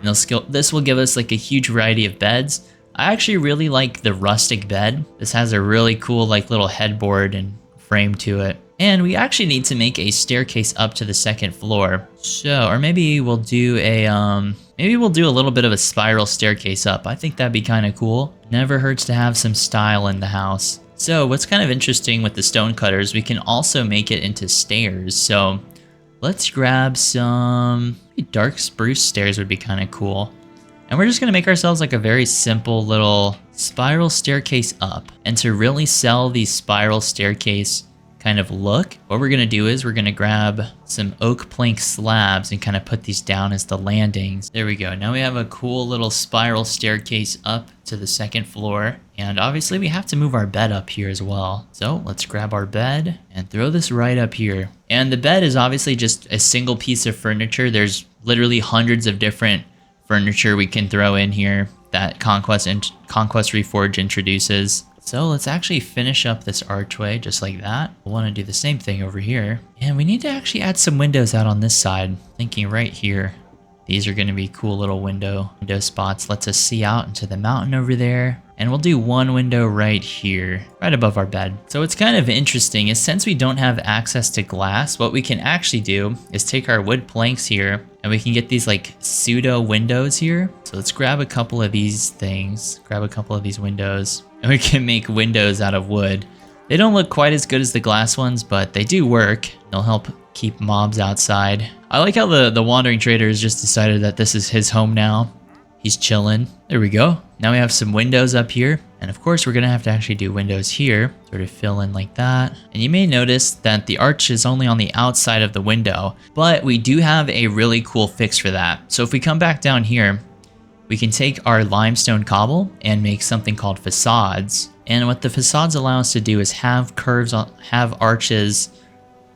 Speaker 1: And this will give us like a huge variety of beds. I actually really like the rustic bed. This has a really cool like little headboard and frame to it. And we actually need to make a staircase up to the second floor. So, or maybe we'll do a little bit of a spiral staircase up. I think that'd be kind of cool. Never hurts to have some style in the house. So what's kind of interesting with the stone cutters, we can also make it into stairs. So let's grab some dark spruce stairs would be kind of cool. And we're just gonna make ourselves like a very simple little spiral staircase up. And to really sell the spiral staircase kind of look, what we're gonna do is we're gonna grab some oak plank slabs and kind of put these down as the landings. There we go. Now we have a cool little spiral staircase up to the second floor. And obviously we have to move our bed up here as well. So let's grab our bed and throw this right up here. And the bed is obviously just a single piece of furniture. There's literally hundreds of different furniture we can throw in here that Conquest Reforged introduces. So let's actually finish up this archway just like that. We'll want to do the same thing over here. And we need to actually add some windows out on this side. Thinking right here. These are going to be cool little window spots. Lets us see out into the mountain over there. And we'll do one window right here, right above our bed. So what's kind of interesting is since we don't have access to glass, what we can actually do is take our wood planks here and we can get these like pseudo windows here. So let's grab a couple of these things, grab a couple of these windows, and we can make windows out of wood. They don't look quite as good as the glass ones, but they do work. They'll help keep mobs outside. I like how the wandering trader has just decided that this is his home now. He's chilling. There we go. Now we have some windows up here. And of course, we're going to have to actually do windows here. Sort of fill in like that. And you may notice that the arch is only on the outside of the window. But we do have a really cool fix for that. So if we come back down here, we can take our limestone cobble and make something called facades. And what the facades allow us to do is have curves, have arches,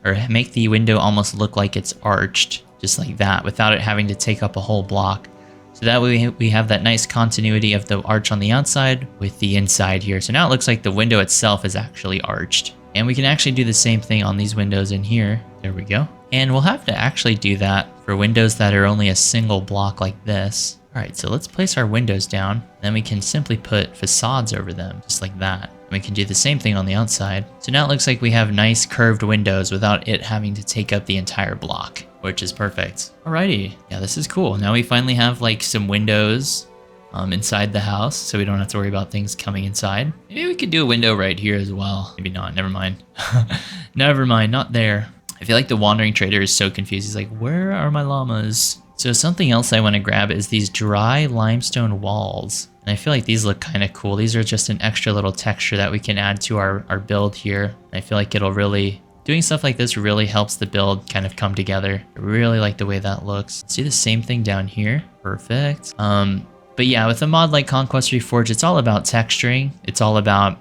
Speaker 1: or make the window almost look like it's arched, just like that, without it having to take up a whole block. So that way we have that nice continuity of the arch on the outside with the inside here. So now it looks like the window itself is actually arched. And we can actually do the same thing on these windows in here. There we go. And we'll have to actually do that for windows that are only a single block like this. All right, so let's place our windows down. Then we can simply put facades over them, just like that. And we can do the same thing on the outside. So now it looks like we have nice curved windows without it having to take up the entire block, which is perfect. Alrighty, yeah, this is cool. Now we finally have like some windows inside the house, so we don't have to worry about things coming inside. Maybe we could do a window right here as well. Maybe not, never mind. Never mind, not there. I feel like the wandering trader is so confused. He's like, where are my llamas? So something else I want to grab is these dry limestone walls. And I feel like these look kind of cool. These are just an extra little texture that we can add to our build here. I feel like it'll really, doing stuff like this really helps the build kind of come together. I really like the way that looks. Let's do the same thing down here. Perfect. But yeah, with a mod like Conquest Reforged, it's all about texturing. It's all about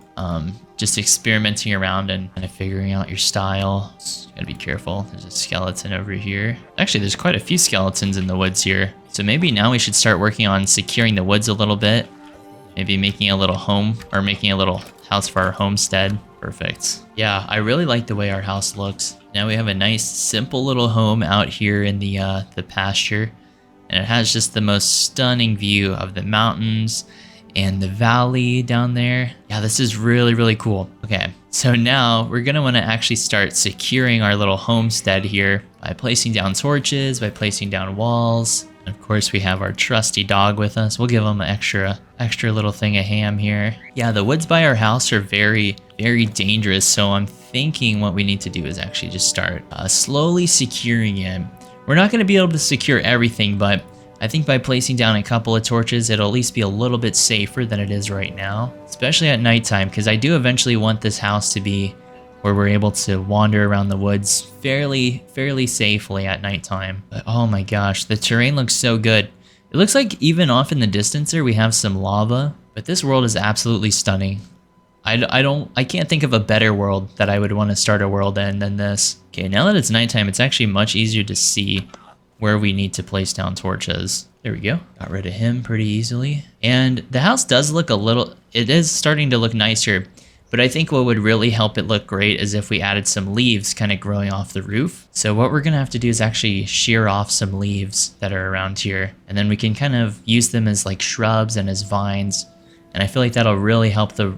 Speaker 1: just experimenting around and kind of figuring out your style. Just gotta be careful. There's a skeleton over here. Actually, there's quite a few skeletons in the woods here. So maybe now we should start working on securing the woods a little bit. Maybe making a little home or making a little house for our homestead. Perfect. Yeah, I really like the way our house looks. Now we have a nice, simple little home out here in the pasture. And it has just the most stunning view of the mountains and the valley down there. Yeah, this is really, really cool. Okay, so now we're gonna wanna actually start securing our little homestead here by placing down torches, by placing down walls. And of course, we have our trusty dog with us. We'll give him an extra little thing of ham here. Yeah, the woods by our house are very, very dangerous. So I'm thinking what we need to do is actually just start slowly securing it. We're not gonna be able to secure everything, but I think by placing down a couple of torches, it'll at least be a little bit safer than it is right now, especially at nighttime, because I do eventually want this house to be where we're able to wander around the woods fairly safely at nighttime. But oh my gosh, the terrain looks so good. It looks like even off in the distance there, we have some lava, but this world is absolutely stunning. I can't think of a better world that I would want to start a world in than this. Okay, now that it's nighttime, it's actually much easier to see where we need to place down torches. There we go. Got rid of him pretty easily. And the house does look it is starting to look nicer, but I think what would really help it look great is if we added some leaves kind of growing off the roof. So what we're gonna have to do is actually shear off some leaves that are around here, and then we can kind of use them as like shrubs and as vines. And I feel like that'll really help the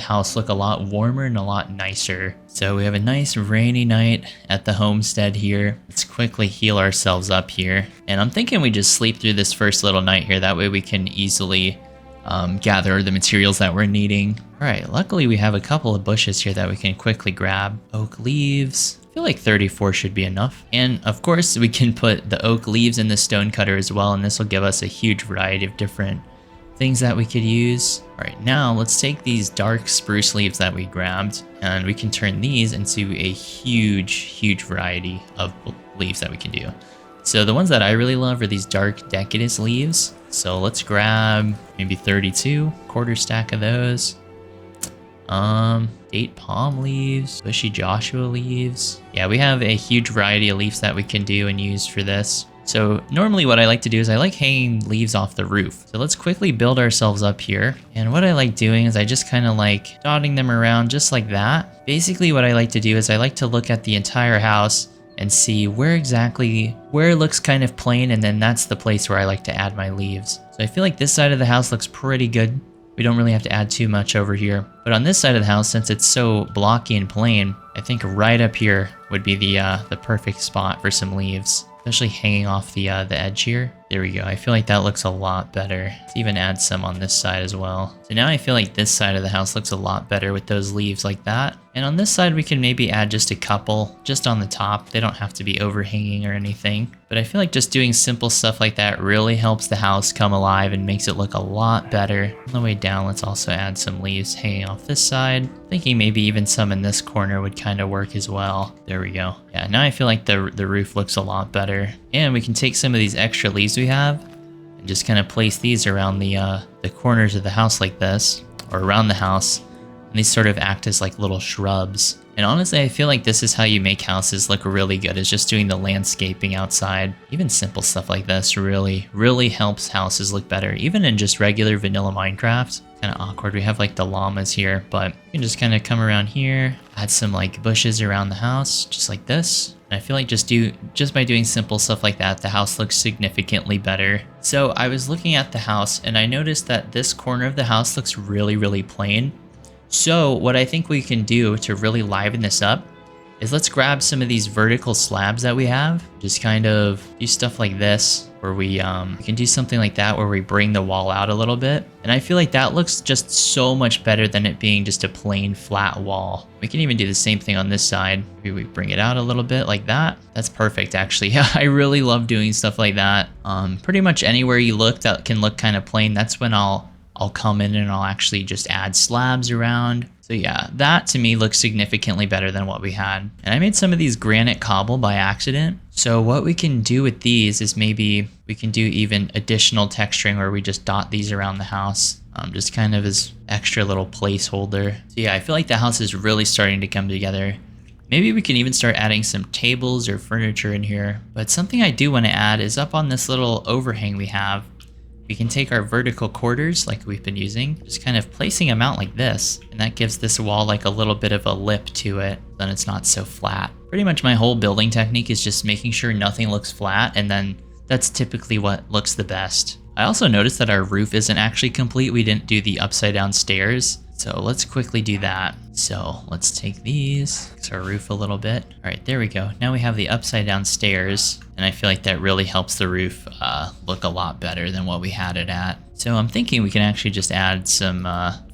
Speaker 1: house look a lot warmer and a lot nicer. So we have a nice rainy night at the homestead here. Let's quickly heal ourselves up here. And I'm thinking we just sleep through this first little night here. That way we can easily gather the materials that we're needing. All right, luckily we have a couple of bushes here that we can quickly grab. Oak leaves. I feel like 34 should be enough. And of course we can put the oak leaves in the stone cutter as well, and this will give us a huge variety of different things that we could use. All right, now let's take these dark spruce leaves that we grabbed, and we can turn these into a huge variety of leaves that we can do. So the ones that I really love are these dark decadus leaves. So let's grab maybe 32, quarter stack of those. Date palm leaves, bushy Joshua leaves. Yeah, we have a huge variety of leaves that we can do and use for this. So normally what I like to do is I like hanging leaves off the roof. So let's quickly build ourselves up here. And what I like doing is I just kind of like dotting them around just like that. Basically what I like to do is I like to look at the entire house and see where it looks kind of plain, and then that's the place where I like to add my leaves. So I feel like this side of the house looks pretty good. We don't really have to add too much over here. But on this side of the house, since it's so blocky and plain, I think right up here would be the perfect spot for some leaves. Especially hanging off the edge here. There we go. I feel like that looks a lot better. Let's even add some on this side as well. So now I feel like this side of the house looks a lot better with those leaves like that. And on this side, we can maybe add just a couple just on the top. They don't have to be overhanging or anything. But I feel like just doing simple stuff like that really helps the house come alive and makes it look a lot better. On the way down, let's also add some leaves hanging off this side. Thinking maybe even some in this corner would kind of work as well. There we go. Yeah, now I feel like the roof looks a lot better. And we can take some of these extra leaves we have and just kind of place these around the corners of the house like this, or around the house. And these sort of act as like little shrubs. And honestly, I feel like this is how you make houses look really good, is just doing the landscaping outside. Even simple stuff like this really helps houses look better, even in just regular vanilla Minecraft. Kind of awkward. We have like the llamas here, but you can just kind of come around here, add some like bushes around the house, just like this. And And I feel like just by doing simple stuff like that, the house looks significantly better. So I was looking at the house and I noticed that this corner of the house looks really, really plain. So what I think we can do to really liven this up is let's grab some of these vertical slabs that we have, just kind of do stuff like this, where we can do something like that where we bring the wall out a little bit. And I feel like that looks just so much better than it being just a plain flat wall. We can even do the same thing on this side. Maybe we bring it out a little bit like that. That's perfect, actually. Yeah, I really love doing stuff like that. Pretty much anywhere you look that can look kind of plain, that's when I'll come in and I'll actually just add slabs around. So yeah, that to me looks significantly better than what we had. And I made some of these granite cobble by accident. So what we can do with these is maybe we can do even additional texturing where we just dot these around the house, just kind of as extra little placeholder. So yeah, I feel like the house is really starting to come together. Maybe we can even start adding some tables or furniture in here. But something I do want to add is up on this little overhang we have. We can take our vertical quarters like we've been using, just kind of placing them out like this, and that gives this wall like a little bit of a lip to it, then it's not so flat. Pretty much my whole building technique is just making sure nothing looks flat, and then that's typically what looks the best. I also noticed that our roof isn't actually complete. We didn't do the upside down stairs, so let's quickly do that. So let's take these, fix our roof a little bit. All right, there we go. Now we have the upside down stairs, and I feel like that really helps the roof look a lot better than what we had it at. So I'm thinking we can actually just add some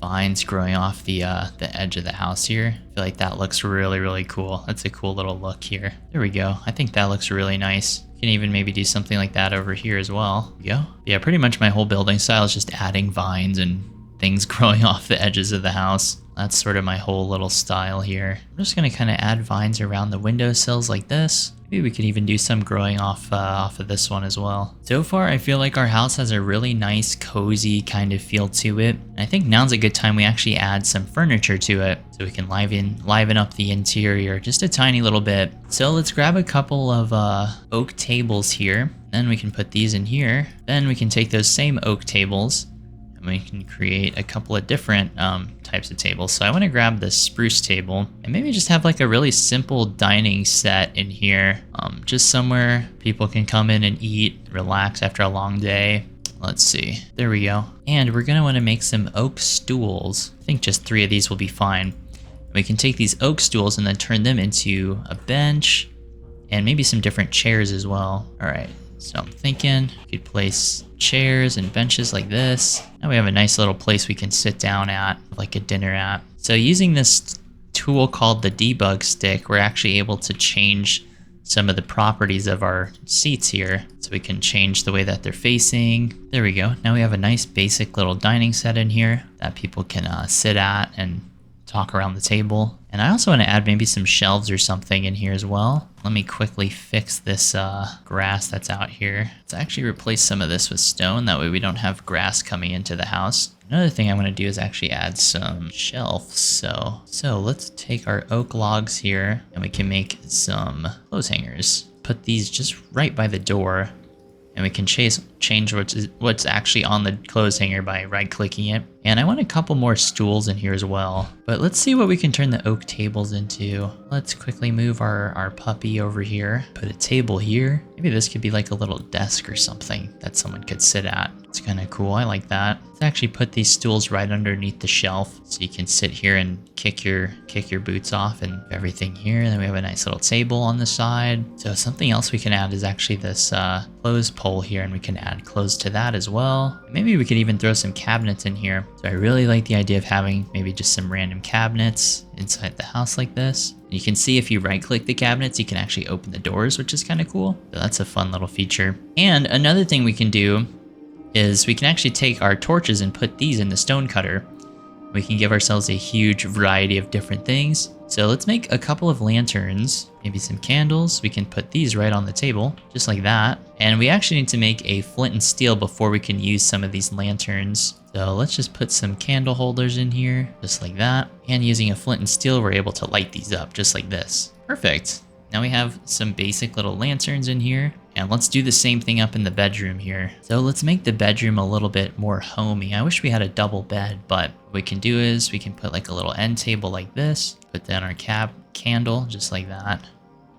Speaker 1: vines growing off the edge of the house here. I feel like that looks really, really cool. That's a cool little look here. There we go. I think that looks really nice. You can even maybe do something like that over here as well. There we go. Yeah, pretty much my whole building style is just adding vines and things growing off the edges of the house. That's sort of my whole little style here. I'm just gonna kind of add vines around the windowsills like this. Maybe we could even do some growing off of this one as well. So far, I feel like our house has a really nice, cozy kind of feel to it. And I think now's a good time we actually add some furniture to it so we can liven up the interior just a tiny little bit. So let's grab a couple of oak tables here. Then we can put these in here. Then we can take those same oak tables and we can create a couple of different types of tables. So I want to grab this spruce table and maybe just have like a really simple dining set in here. Just somewhere people can come in and eat, relax after a long day. Let's see. There we go. And we're going to want to make some oak stools. I think just 3 of these will be fine. We can take these oak stools and then turn them into a bench and maybe some different chairs as well. All right. So I'm thinking we could place chairs and benches like this. Now we have a nice little place we can sit down at, like a dinner at. So using this tool called the debug stick, we're actually able to change some of the properties of our seats here. So we can change the way that they're facing. There we go. Now we have a nice basic little dining set in here that people can sit at and talk around the table. And I also want to add maybe some shelves or something in here as well. Let me quickly fix this grass that's out here. Let's actually replace some of this with stone. That way we don't have grass coming into the house. Another thing I'm going to do is actually add some shelves. So let's take our oak logs here and we can make some clothes hangers. Put these just right by the door. And we can change what's actually on the clothes hanger by right-clicking it. And I want a couple more stools in here as well. But let's see what we can turn the oak tables into. Let's quickly move our puppy over here. Put a table here. Maybe this could be like a little desk or something that someone could sit at. It's kind of cool. I like that. Let's actually put these stools right underneath the shelf so you can sit here and kick your boots off and everything here. And then we have a nice little table on the side. So something else we can add is actually this clothes pole here, and we can add clothes to that as well. Maybe we could even throw some cabinets in here. So I really like the idea of having maybe just some random cabinets inside the house like this. And you can see if you right click the cabinets, you can actually open the doors, which is kind of cool. So that's a fun little feature. And another thing we can do is we can actually take our torches and put these in the stone cutter. We can give ourselves a huge variety of different things. So let's make a couple of lanterns, maybe some candles. We can put these right on the table, just like that. And we actually need to make a flint and steel before we can use some of these lanterns. So let's just put some candle holders in here, just like that. And using a flint and steel, we're able to light these up just like this. Perfect. Now we have some basic little lanterns in here. And let's do the same thing up in the bedroom here. So let's make the bedroom a little bit more homey. I wish we had a double bed, but what we can do is we can put like a little end table like this, put down our candle just like that.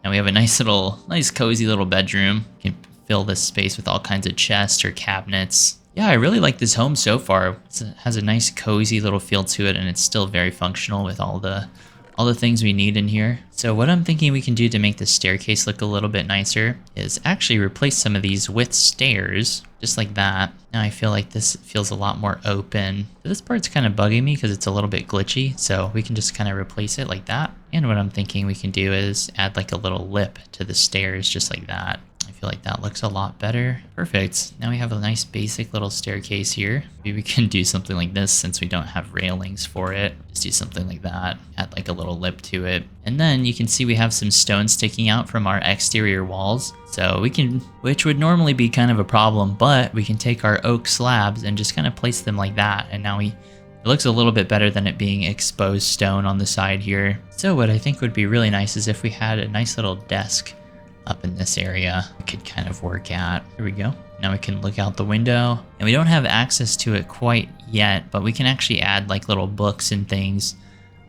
Speaker 1: Now we have a nice cozy little bedroom. You can fill this space with all kinds of chests or cabinets. Yeah, I really like this home so far. It has a nice cozy little feel to it, and it's still very functional with all the things we need in here. So what I'm thinking we can do to make the staircase look a little bit nicer is actually replace some of these with stairs, just like that. Now I feel like this feels a lot more open. This part's kind of bugging me because it's a little bit glitchy, so we can just kind of replace it like that. And what I'm thinking we can do is add like a little lip to the stairs, just like that. I feel like that looks a lot better. Perfect. Now we have a nice basic little staircase here. Maybe we can do something like this since we don't have railings for it. Just do something like that. Add like a little lip to it. And then you can see we have some stone sticking out from our exterior walls. So we can, which would normally be kind of a problem, but we can take our oak slabs and just kind of place them like that. And now it looks a little bit better than it being exposed stone on the side here. So what I think would be really nice is if we had a nice little desk up in this area we could kind of work at. Here we go. Now we can look out the window, and we don't have access to it quite yet, but we can actually add like little books and things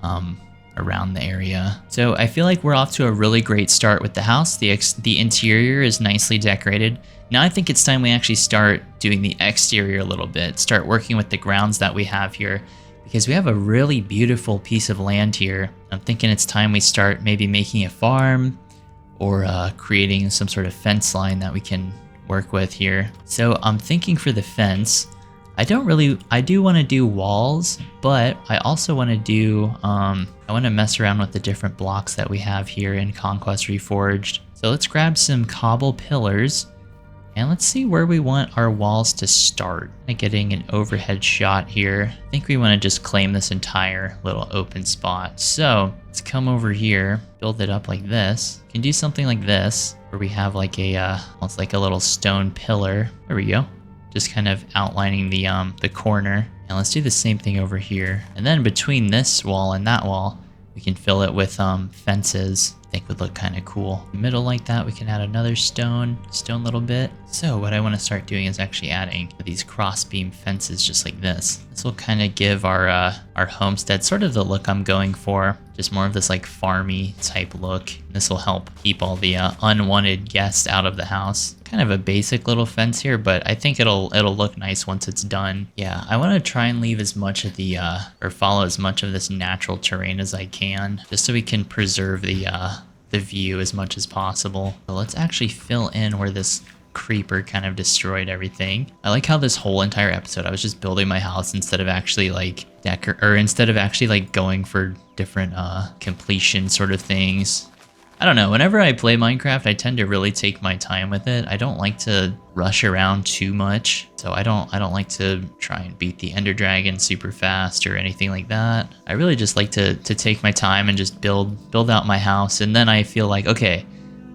Speaker 1: around the area. So I feel like we're off to a really great start with the house. The interior is nicely decorated. Now I think it's time we actually start doing the exterior a little bit, start working with the grounds that we have here, because we have a really beautiful piece of land here. I'm thinking it's time we start maybe making a farm, or creating some sort of fence line that we can work with here. So I'm thinking for the fence, I do want to do walls, but I also want to do, I want to mess around with the different blocks that we have here in Conquest Reforged. So let's grab some cobble pillars, and let's see where we want our walls to start. Getting an overhead shot here. I think we want to just claim this entire little open spot. So let's come over here, build it up like this. You can do something like this, where we have like a, almost like a little stone pillar. There we go. Just kind of outlining the corner. And let's do the same thing over here. And then between this wall and that wall, we can fill it with fences. I think would look kind of cool. In the middle like that, we can add another stone little bit. So what I want to start doing is actually adding these cross-beam fences just like this. This will kind of give our homestead sort of the look I'm going for. Just more of this like farmy type look. This will help keep all the unwanted guests out of the house. Kind of a basic little fence here, but I think it'll look nice once it's done. Yeah, I want to try and leave as much of the or follow as much of this natural terrain as I can, just so we can preserve the view as much as possible. So let's actually fill in where this creeper kind of destroyed everything. I like how this whole entire episode I was just building my house instead of actually like going for different completion sort of things. I don't know, whenever I play Minecraft, I tend to really take my time with it. I don't like to rush around too much. So I don't like to try and beat the Ender Dragon super fast or anything like that. I really just like to take my time and just build out my house. And then I feel like, okay,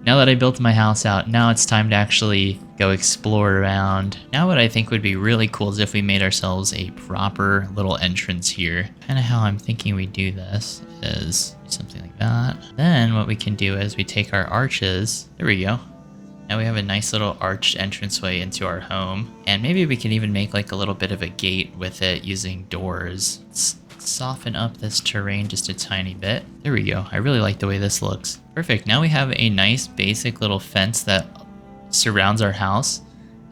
Speaker 1: now that I built my house out, now it's time to actually go explore around. Now what I think would be really cool is if we made ourselves a proper little entrance here. Kind of how I'm thinking we do this is something like that. Then what we can do is we take our arches. There we go. Now we have a nice little arched entranceway into our home. And maybe we can even make like a little bit of a gate with it using doors. Let's soften up this terrain just a tiny bit. There we go. I really like the way this looks. Perfect. Now we have a nice basic little fence that surrounds our house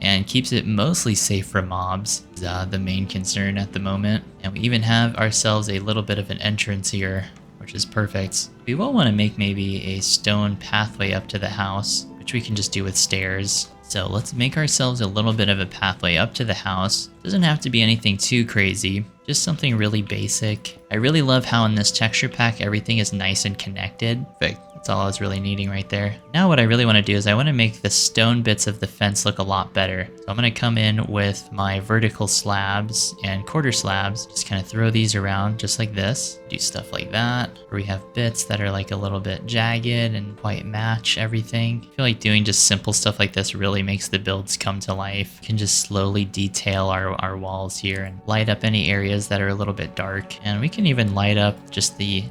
Speaker 1: and keeps it mostly safe from mobs. The main concern at the moment. And we even have ourselves a little bit of an entrance here, which is perfect. We will want to make maybe a stone pathway up to the house, which we can just do with stairs. So let's make ourselves a little bit of a pathway up to the house. Doesn't have to be anything too crazy, just something really basic. I really love how in this texture pack everything is nice and connected. Perfect. That's all I was really needing right there. Now what I really want to do is I want to make the stone bits of the fence look a lot better. So I'm going to come in with my vertical slabs and quarter slabs, just kind of throw these around just like this. Do stuff like that, where we have bits that are like a little bit jagged and quite match everything. I feel like doing just simple stuff like this really makes the builds come to life. We can just slowly detail our walls here and light up any areas that are a little bit dark. And we can even light up just a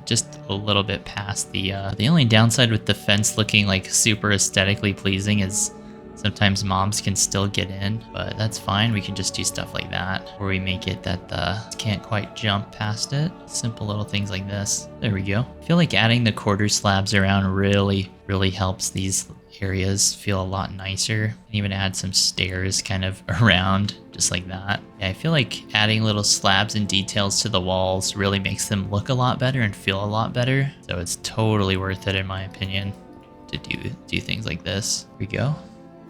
Speaker 1: little bit past the only downside with the fence looking like super aesthetically pleasing is Sometimes mobs can still get in, but that's fine. We can just do stuff like that, where we make it that the can't quite jump past it. Simple little things like this. There we go. I feel like adding the quarter slabs around really helps these areas feel a lot nicer. And even add some stairs kind of around, just like that. Yeah, I feel like adding little slabs and details to the walls really makes them look a lot better and feel a lot better. So it's totally worth it, in my opinion, to do things like this. Here we go.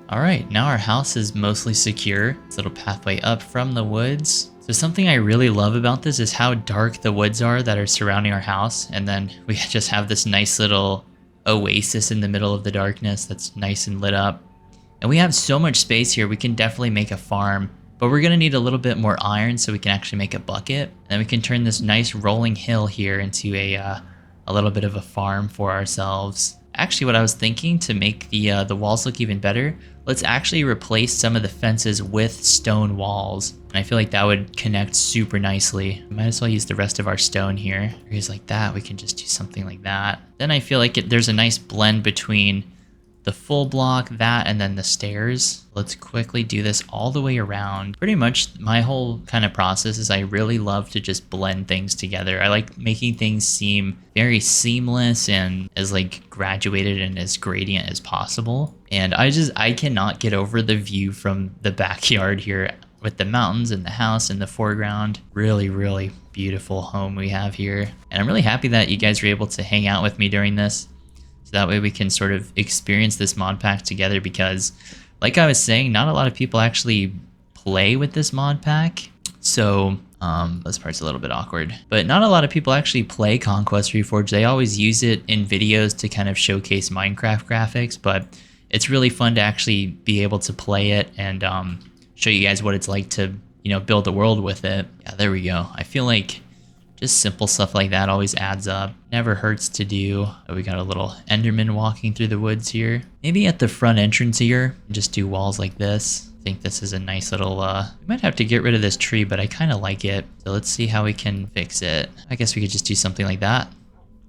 Speaker 1: All right, now our house is mostly secure. This little pathway up from the woods. So something I really love about this is how dark the woods are that are surrounding our house. And then we just have this nice little oasis in the middle of the darkness that's nice and lit up. And we have so much space here, we can definitely make a farm, but we're gonna need a little bit more iron so we can actually make a bucket. And then we can turn this nice rolling hill here into a little bit of a farm for ourselves. Actually, what I was thinking to make the walls look even better, let's actually replace some of the fences with stone walls. And I feel like that would connect super nicely. We might as well use the rest of our stone here. Areas like that, we can just do something like that. Then I feel like there's a nice blend between the full block, that, and then the stairs. Let's quickly do this all the way around. Pretty much my whole kind of process is I really love to just blend things together. I like making things seem very seamless and as like graduated and as gradient as possible. And I cannot get over the view from the backyard here with the mountains and the house in the foreground. Really beautiful home we have here. And I'm really happy that you guys were able to hang out with me during this. So that way we can sort of experience this mod pack together, because like I was saying, not a lot of people actually play with this mod pack. So this part's a little bit awkward, but not a lot of people actually play Conquest Reforged. They always use it in videos to kind of showcase Minecraft graphics, but it's really fun to actually be able to play it and show you guys what it's like to, you know, build a world with it. Yeah, there we go. I feel like just simple stuff like that always adds up. Never hurts to do. We got a little Enderman walking through the woods here. Maybe at the front entrance here, just do walls like this. I think this is a nice little, we might have to get rid of this tree, but I kind of like it. So let's see how we can fix it. I guess we could just do something like that.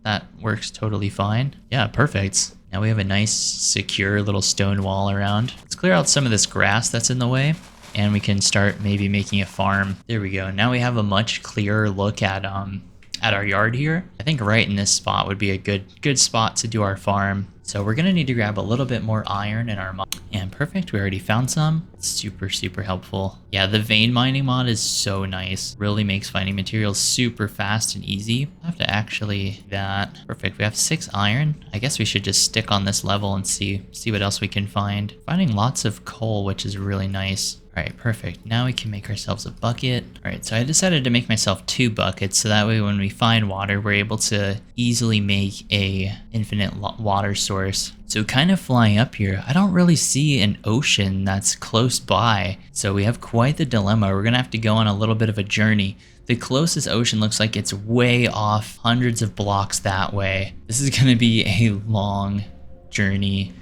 Speaker 1: That works totally fine. Yeah, perfect. Now we have a nice, secure little stone wall around. Let's clear out some of this grass that's in the way, and we can start maybe making a farm. There we go. Now we have a much clearer look at our yard here. I think right in this spot would be a good spot to do our farm. So we're gonna need to grab a little bit more iron in our mod. And perfect, we already found some. It's super helpful. Yeah, the vein mining mod is so nice. Really makes finding materials super fast and easy. I have to actually that. Perfect, we have 6 iron. I guess we should just stick on this level and see what else we can find. Finding lots of coal, which is really nice. All right, perfect. Now we can make ourselves a bucket. All right, so I decided to make myself 2 buckets, so that way when we find water, we're able to easily make a infinite water source. So kind of flying up here, I don't really see an ocean that's close by. So we have quite the dilemma. We're gonna have to go on a little bit of a journey. The closest ocean looks like it's way off, hundreds of blocks that way. This is gonna be a long journey.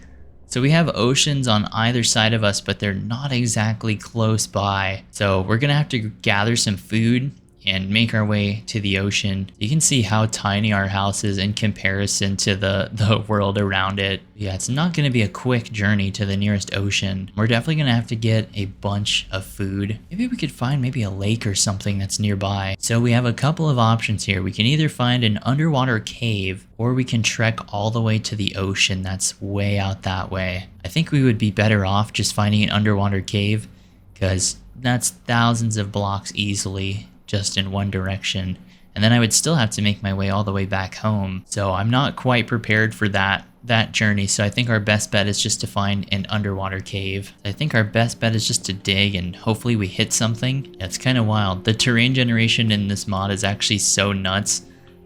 Speaker 1: So we have oceans on either side of us, but they're not exactly close by. So we're gonna have to gather some food and make our way to the ocean. You can see how tiny our house is in comparison to the world around it. Yeah, it's not gonna be a quick journey to the nearest ocean. We're definitely gonna have to get a bunch of food. Maybe we could find maybe a lake or something that's nearby. So we have a couple of options here. We can either find an underwater cave, or we can trek all the way to the ocean that's way out that way. I think we would be better off just finding an underwater cave, because that's thousands of blocks easily just in one direction. And then I would still have to make my way all the way back home. So I'm not quite prepared for that journey. So I think our best bet is just to find an underwater cave. I think our best bet is just to dig and hopefully we hit something. Yeah, it's kind of wild. The terrain generation in this mod is actually so nuts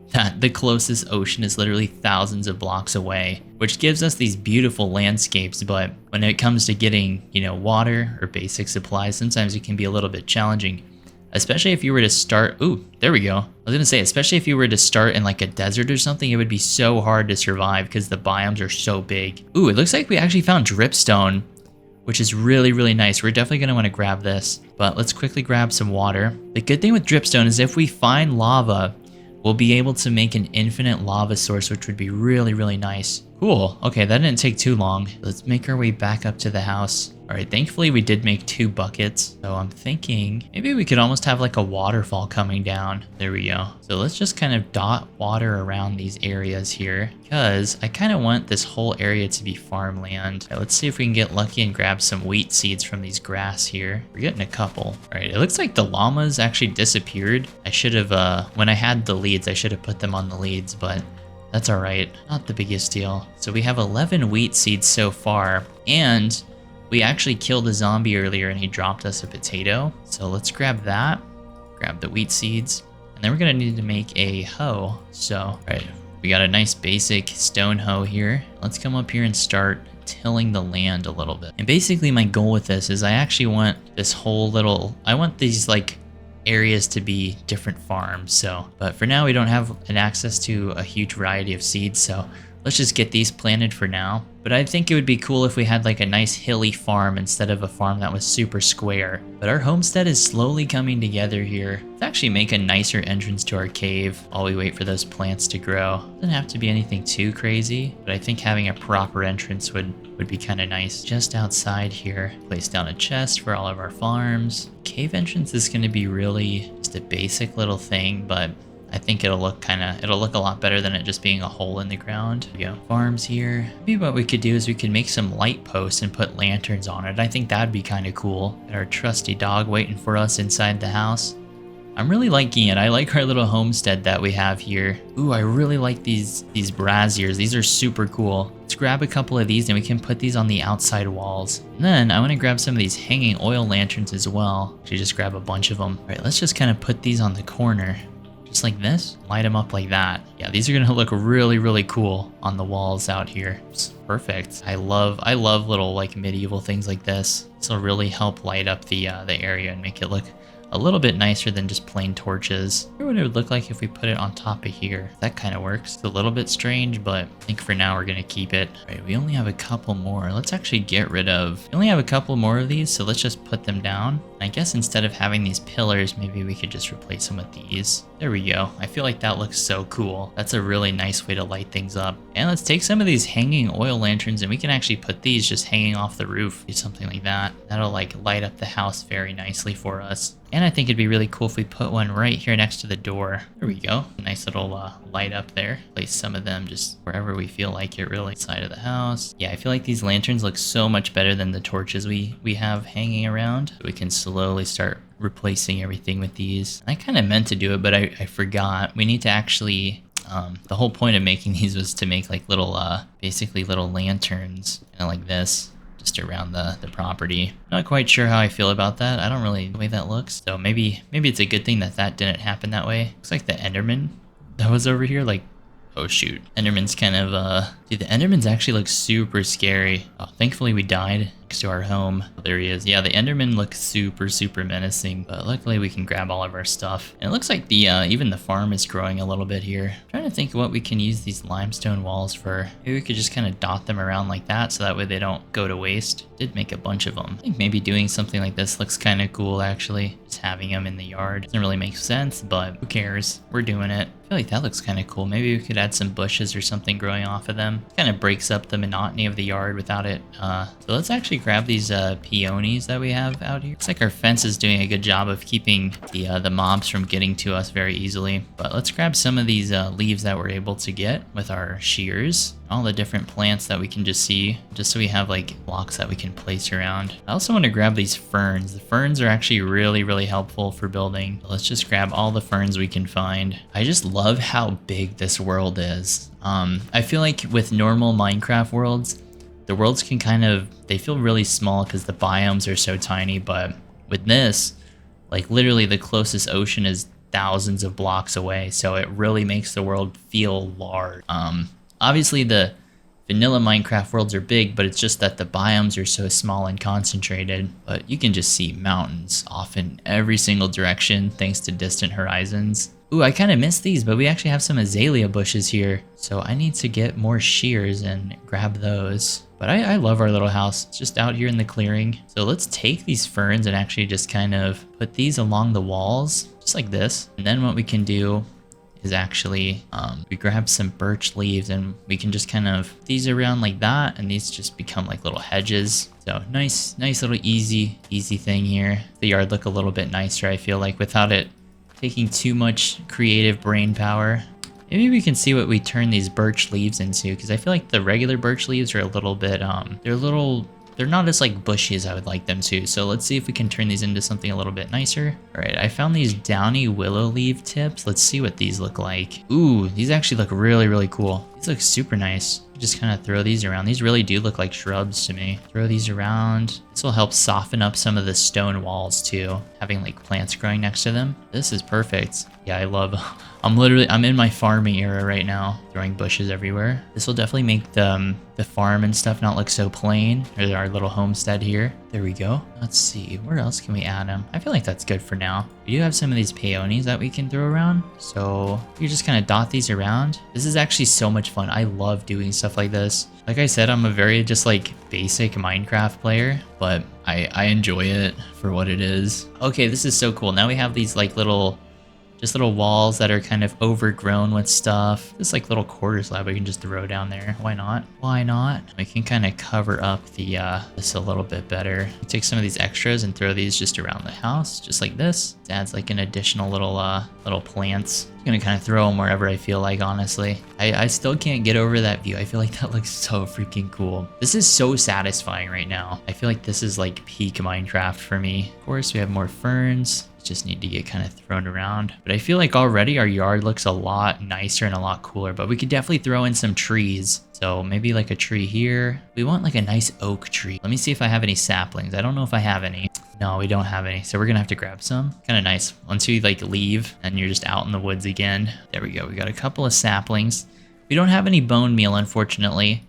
Speaker 1: that the closest ocean is literally thousands of blocks away, which gives us these beautiful landscapes. But when it comes to getting, you know, water or basic supplies, sometimes it can be a little bit challenging. Especially if you were to start, ooh, there we go. I was gonna say, especially if you were to start in like a desert or something, it would be so hard to survive because the biomes are so big. Ooh, it looks like we actually found dripstone, which is really nice. We're definitely gonna wanna grab this, but let's quickly grab some water. The good thing with dripstone is if we find lava, we'll be able to make an infinite lava source, which would be really, really nice. Cool. Okay, that didn't take too long. Let's make our way back up to the house. All right, thankfully we did make 2 buckets. So I'm thinking maybe we could almost have like a waterfall coming down. There we go. So let's just kind of dot water around these areas here because I kind of want this whole area to be farmland. All right, let's see if we can get lucky and grab some wheat seeds from these grass here. We're getting a couple. All right, it looks like the llamas actually disappeared. I should have, when I had the leads, I should have put them on the leads, but that's all right. Not the biggest deal. So we have 11 wheat seeds so far, and we actually killed a zombie earlier and he dropped us a potato. So let's grab that, grab the wheat seeds, and then we're gonna need to make a hoe. So, all right, we got a nice basic stone hoe here. Let's come up here and start tilling the land a little bit. And basically my goal with this is I actually want this whole little, I want these like areas to be different farms. So, but for now we don't have an access to a huge variety of seeds. So let's just get these planted for now. But I think it would be cool if we had like a nice hilly farm instead of a farm that was super square. But our homestead is slowly coming together here. Let's actually make a nicer entrance to our cave while we wait for those plants to grow. Doesn't have to be anything too crazy, but I think having a proper entrance would be kind of nice. Just outside here, place down a chest for all of our farms. Cave entrance is going to be really just a basic little thing, but I think it'll look a lot better than it just being a hole in the ground. There we go. Farms here. Maybe what we could do is we could make some light posts and put lanterns on it. I think that'd be kind of cool. Got our trusty dog waiting for us inside the house. I'm really liking it. I like our little homestead that we have here. Ooh, I really like these braziers. These are super cool. Let's grab a couple of these and we can put these on the outside walls. And then I want to grab some of these hanging oil lanterns as well. Actually, just grab a bunch of them. All right, let's just kind of put these on the corner. Just like this, light them up like that. Yeah, these are gonna look really, really cool on the walls out here. It's perfect. I love little like medieval things like this. This will really help light up the area and make it look a little bit nicer than just plain torches. I wonder what it would look like if we put it on top of here. That kind of works. It's a little bit strange, but I think for now we're gonna keep it. All right, we only have a couple more. Let's actually get rid of, we only have a couple more of these, so let's just put them down. I guess instead of having these pillars, maybe we could just replace them with these. There we go. I feel like that looks so cool. That's a really nice way to light things up. And let's take some of these hanging oil lanterns and we can actually put these just hanging off the roof. Do something like that. That'll like light up the house very nicely for us. And I think it'd be really cool if we put one right here next to the door. There we go. Nice little light up there. Place some of them just wherever we feel like it, really. Side of the house. Yeah, I feel like these lanterns look so much better than the torches we have hanging around. We can slowly start replacing everything with these. I kind of meant to do it, but I forgot. We need to actually, the whole point of making these was to make like little, basically little lanterns, kind of like this, just around the property. Not quite sure how I feel about that. I don't really the way that looks. So maybe it's a good thing that didn't happen that way. Looks like the Enderman that was over here, like, oh shoot. Enderman's kind of, dude, the Endermans actually look super scary. Oh, thankfully we died next to our home. Oh, there he is. Yeah, the Enderman looks super, super menacing, but luckily we can grab all of our stuff. And it looks like the, even the farm is growing a little bit here. I'm trying to think of what we can use these limestone walls for. Maybe we could just kind of dot them around like that so that way they don't go to waste. Did make a bunch of them. I think maybe doing something like this looks kind of cool actually. Just having them in the yard. Doesn't really make sense, but who cares? We're doing it. I feel like that looks kind of cool. Maybe we could add some bushes or something growing off of them. Kind of breaks up the monotony of the yard without it. So let's actually grab these peonies that we have out here. Looks like our fence is doing a good job of keeping the mobs from getting to us very easily. But let's grab some of these leaves that we're able to get with our shears. All the different plants that we can just see, just so we have like blocks that we can place around. I also want to grab these ferns. The ferns are actually really, really helpful for building. Let's just grab all the ferns we can find. I just love how big this world is. I feel like with normal Minecraft worlds, the worlds can kind of, they feel really small because the biomes are so tiny, but with this, like literally the closest ocean is thousands of blocks away, so it really makes the world feel large. Obviously the vanilla Minecraft worlds are big, but it's just that the biomes are so small and concentrated. But you can just see mountains off in every single direction thanks to distant horizons. Ooh, I kind of missed these, but we actually have some azalea bushes here. So I need to get more shears and grab those. But I love our little house. It's just out here in the clearing. So let's take these ferns and actually just kind of put these along the walls, just like this. And then what we can do is actually we grab some birch leaves and we can just kind of these around like that, and these just become like little hedges. So nice little easy thing here. The yard look a little bit nicer, I feel like, without it taking too much creative brain power. Maybe we can see what we turn these birch leaves into, because I feel like the regular birch leaves are a little bit they're not as like bushy as I would like them to. So let's see if we can turn these into something a little bit nicer. All right, I found these downy willow leaf tips. Let's see what these look like. Ooh, these actually look really cool. These look super nice. Just kind of throw these around. These really do look like shrubs to me. Throw these around. This will help soften up some of the stone walls too, having like plants growing next to them. This is perfect. Yeah, I love, I'm in my farming era right now, throwing bushes everywhere. This will definitely make the farm and stuff not look so plain. There's our little homestead here. There we go. Let's see, where else can we add them? I feel like that's good for now. We do have some of these peonies that we can throw around. So you just kind of dot these around. This is actually so much fun. I love doing stuff like this. Like I said, I'm a very just like basic Minecraft player, but I enjoy it for what it is. Okay, this is so cool. Now we have these like little walls that are kind of overgrown with stuff. This like little quarter slab we can just throw down there. Why not? Why not? We can kind of cover up the this a little bit better. Take some of these extras and throw these just around the house, just like this. It adds like an additional little plants. I'm gonna kind of throw them wherever I feel like, honestly. I still can't get over that view. I feel like that looks so freaking cool. This is so satisfying right now. I feel like this is like peak Minecraft for me. Of course, we have more ferns. Just need to get kind of thrown around. But I feel like already our yard looks a lot nicer and a lot cooler, but we could definitely throw in some trees. So maybe like a tree here. We want like a nice oak tree. Let me see if I have any saplings. I don't know if I have any. No, we don't have any. So we're gonna have to grab some. Kind of nice. Once you like leave and you're just out in the woods again. There we go. We got a couple of saplings. We don't have any bone meal, unfortunately,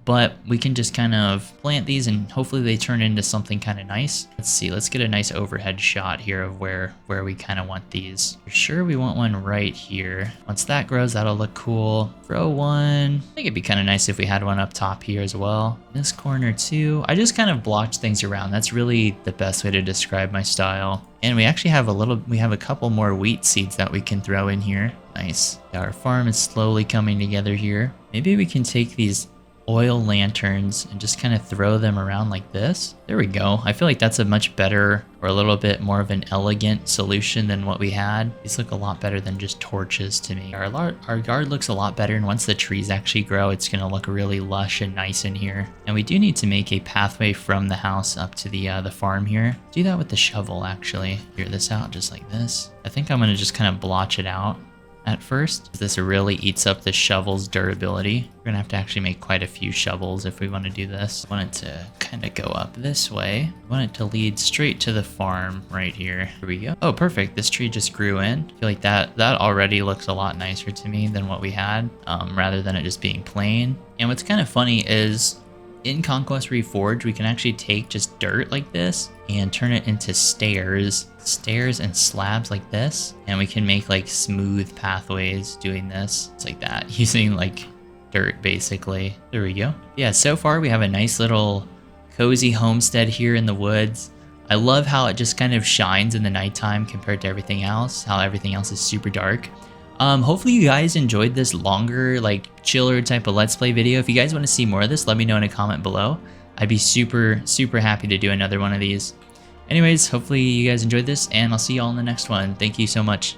Speaker 1: but we can just kind of plant these and hopefully they turn into something kind of nice. Let's see, let's get a nice overhead shot here of where we kind of want these. For sure we want one right here. Once that grows, that'll look cool. Throw one. I think it'd be kind of nice if we had one up top here as well. This corner too. I just kind of blotch things around. That's really the best way to describe my style. And we actually have a couple more wheat seeds that we can throw in here. Nice. Yeah, our farm is slowly coming together here. Maybe we can take these oil lanterns and just kind of throw them around like this. There we go. I feel like that's a much better, or a little bit more of an elegant solution than what we had. These look a lot better than just torches to me. Our yard looks a lot better, and once the trees actually grow, it's gonna look really lush and nice in here. And we do need to make a pathway from the house up to the farm here. Do that with the shovel, actually. Clear this out just like this. I think I'm gonna just kind of blotch it out at first. This really eats up the shovel's durability. We're gonna have to actually make quite a few shovels if we want to do this. I want it to kind of go up this way. I want it to lead straight to the farm right here. Here we go. Oh, perfect. This tree just grew in. I feel like that already looks a lot nicer to me than what we had, rather than it just being plain. And what's kind of funny is in Conquest Reforged, we can actually take just dirt like this and turn it into stairs and slabs like this. And we can make like smooth pathways doing this. It's like that, using like dirt basically. There we go. Yeah, so far we have a nice little cozy homestead here in the woods. I love how it just kind of shines in the nighttime compared to everything else, how everything else is super dark. Hopefully you guys enjoyed this longer, like chiller type of let's play video. If you guys want to see more of this, let me know in a comment below. I'd be super happy to do another one of these. Anyways, hopefully you guys enjoyed this, and I'll see you all in the next one. Thank you so much.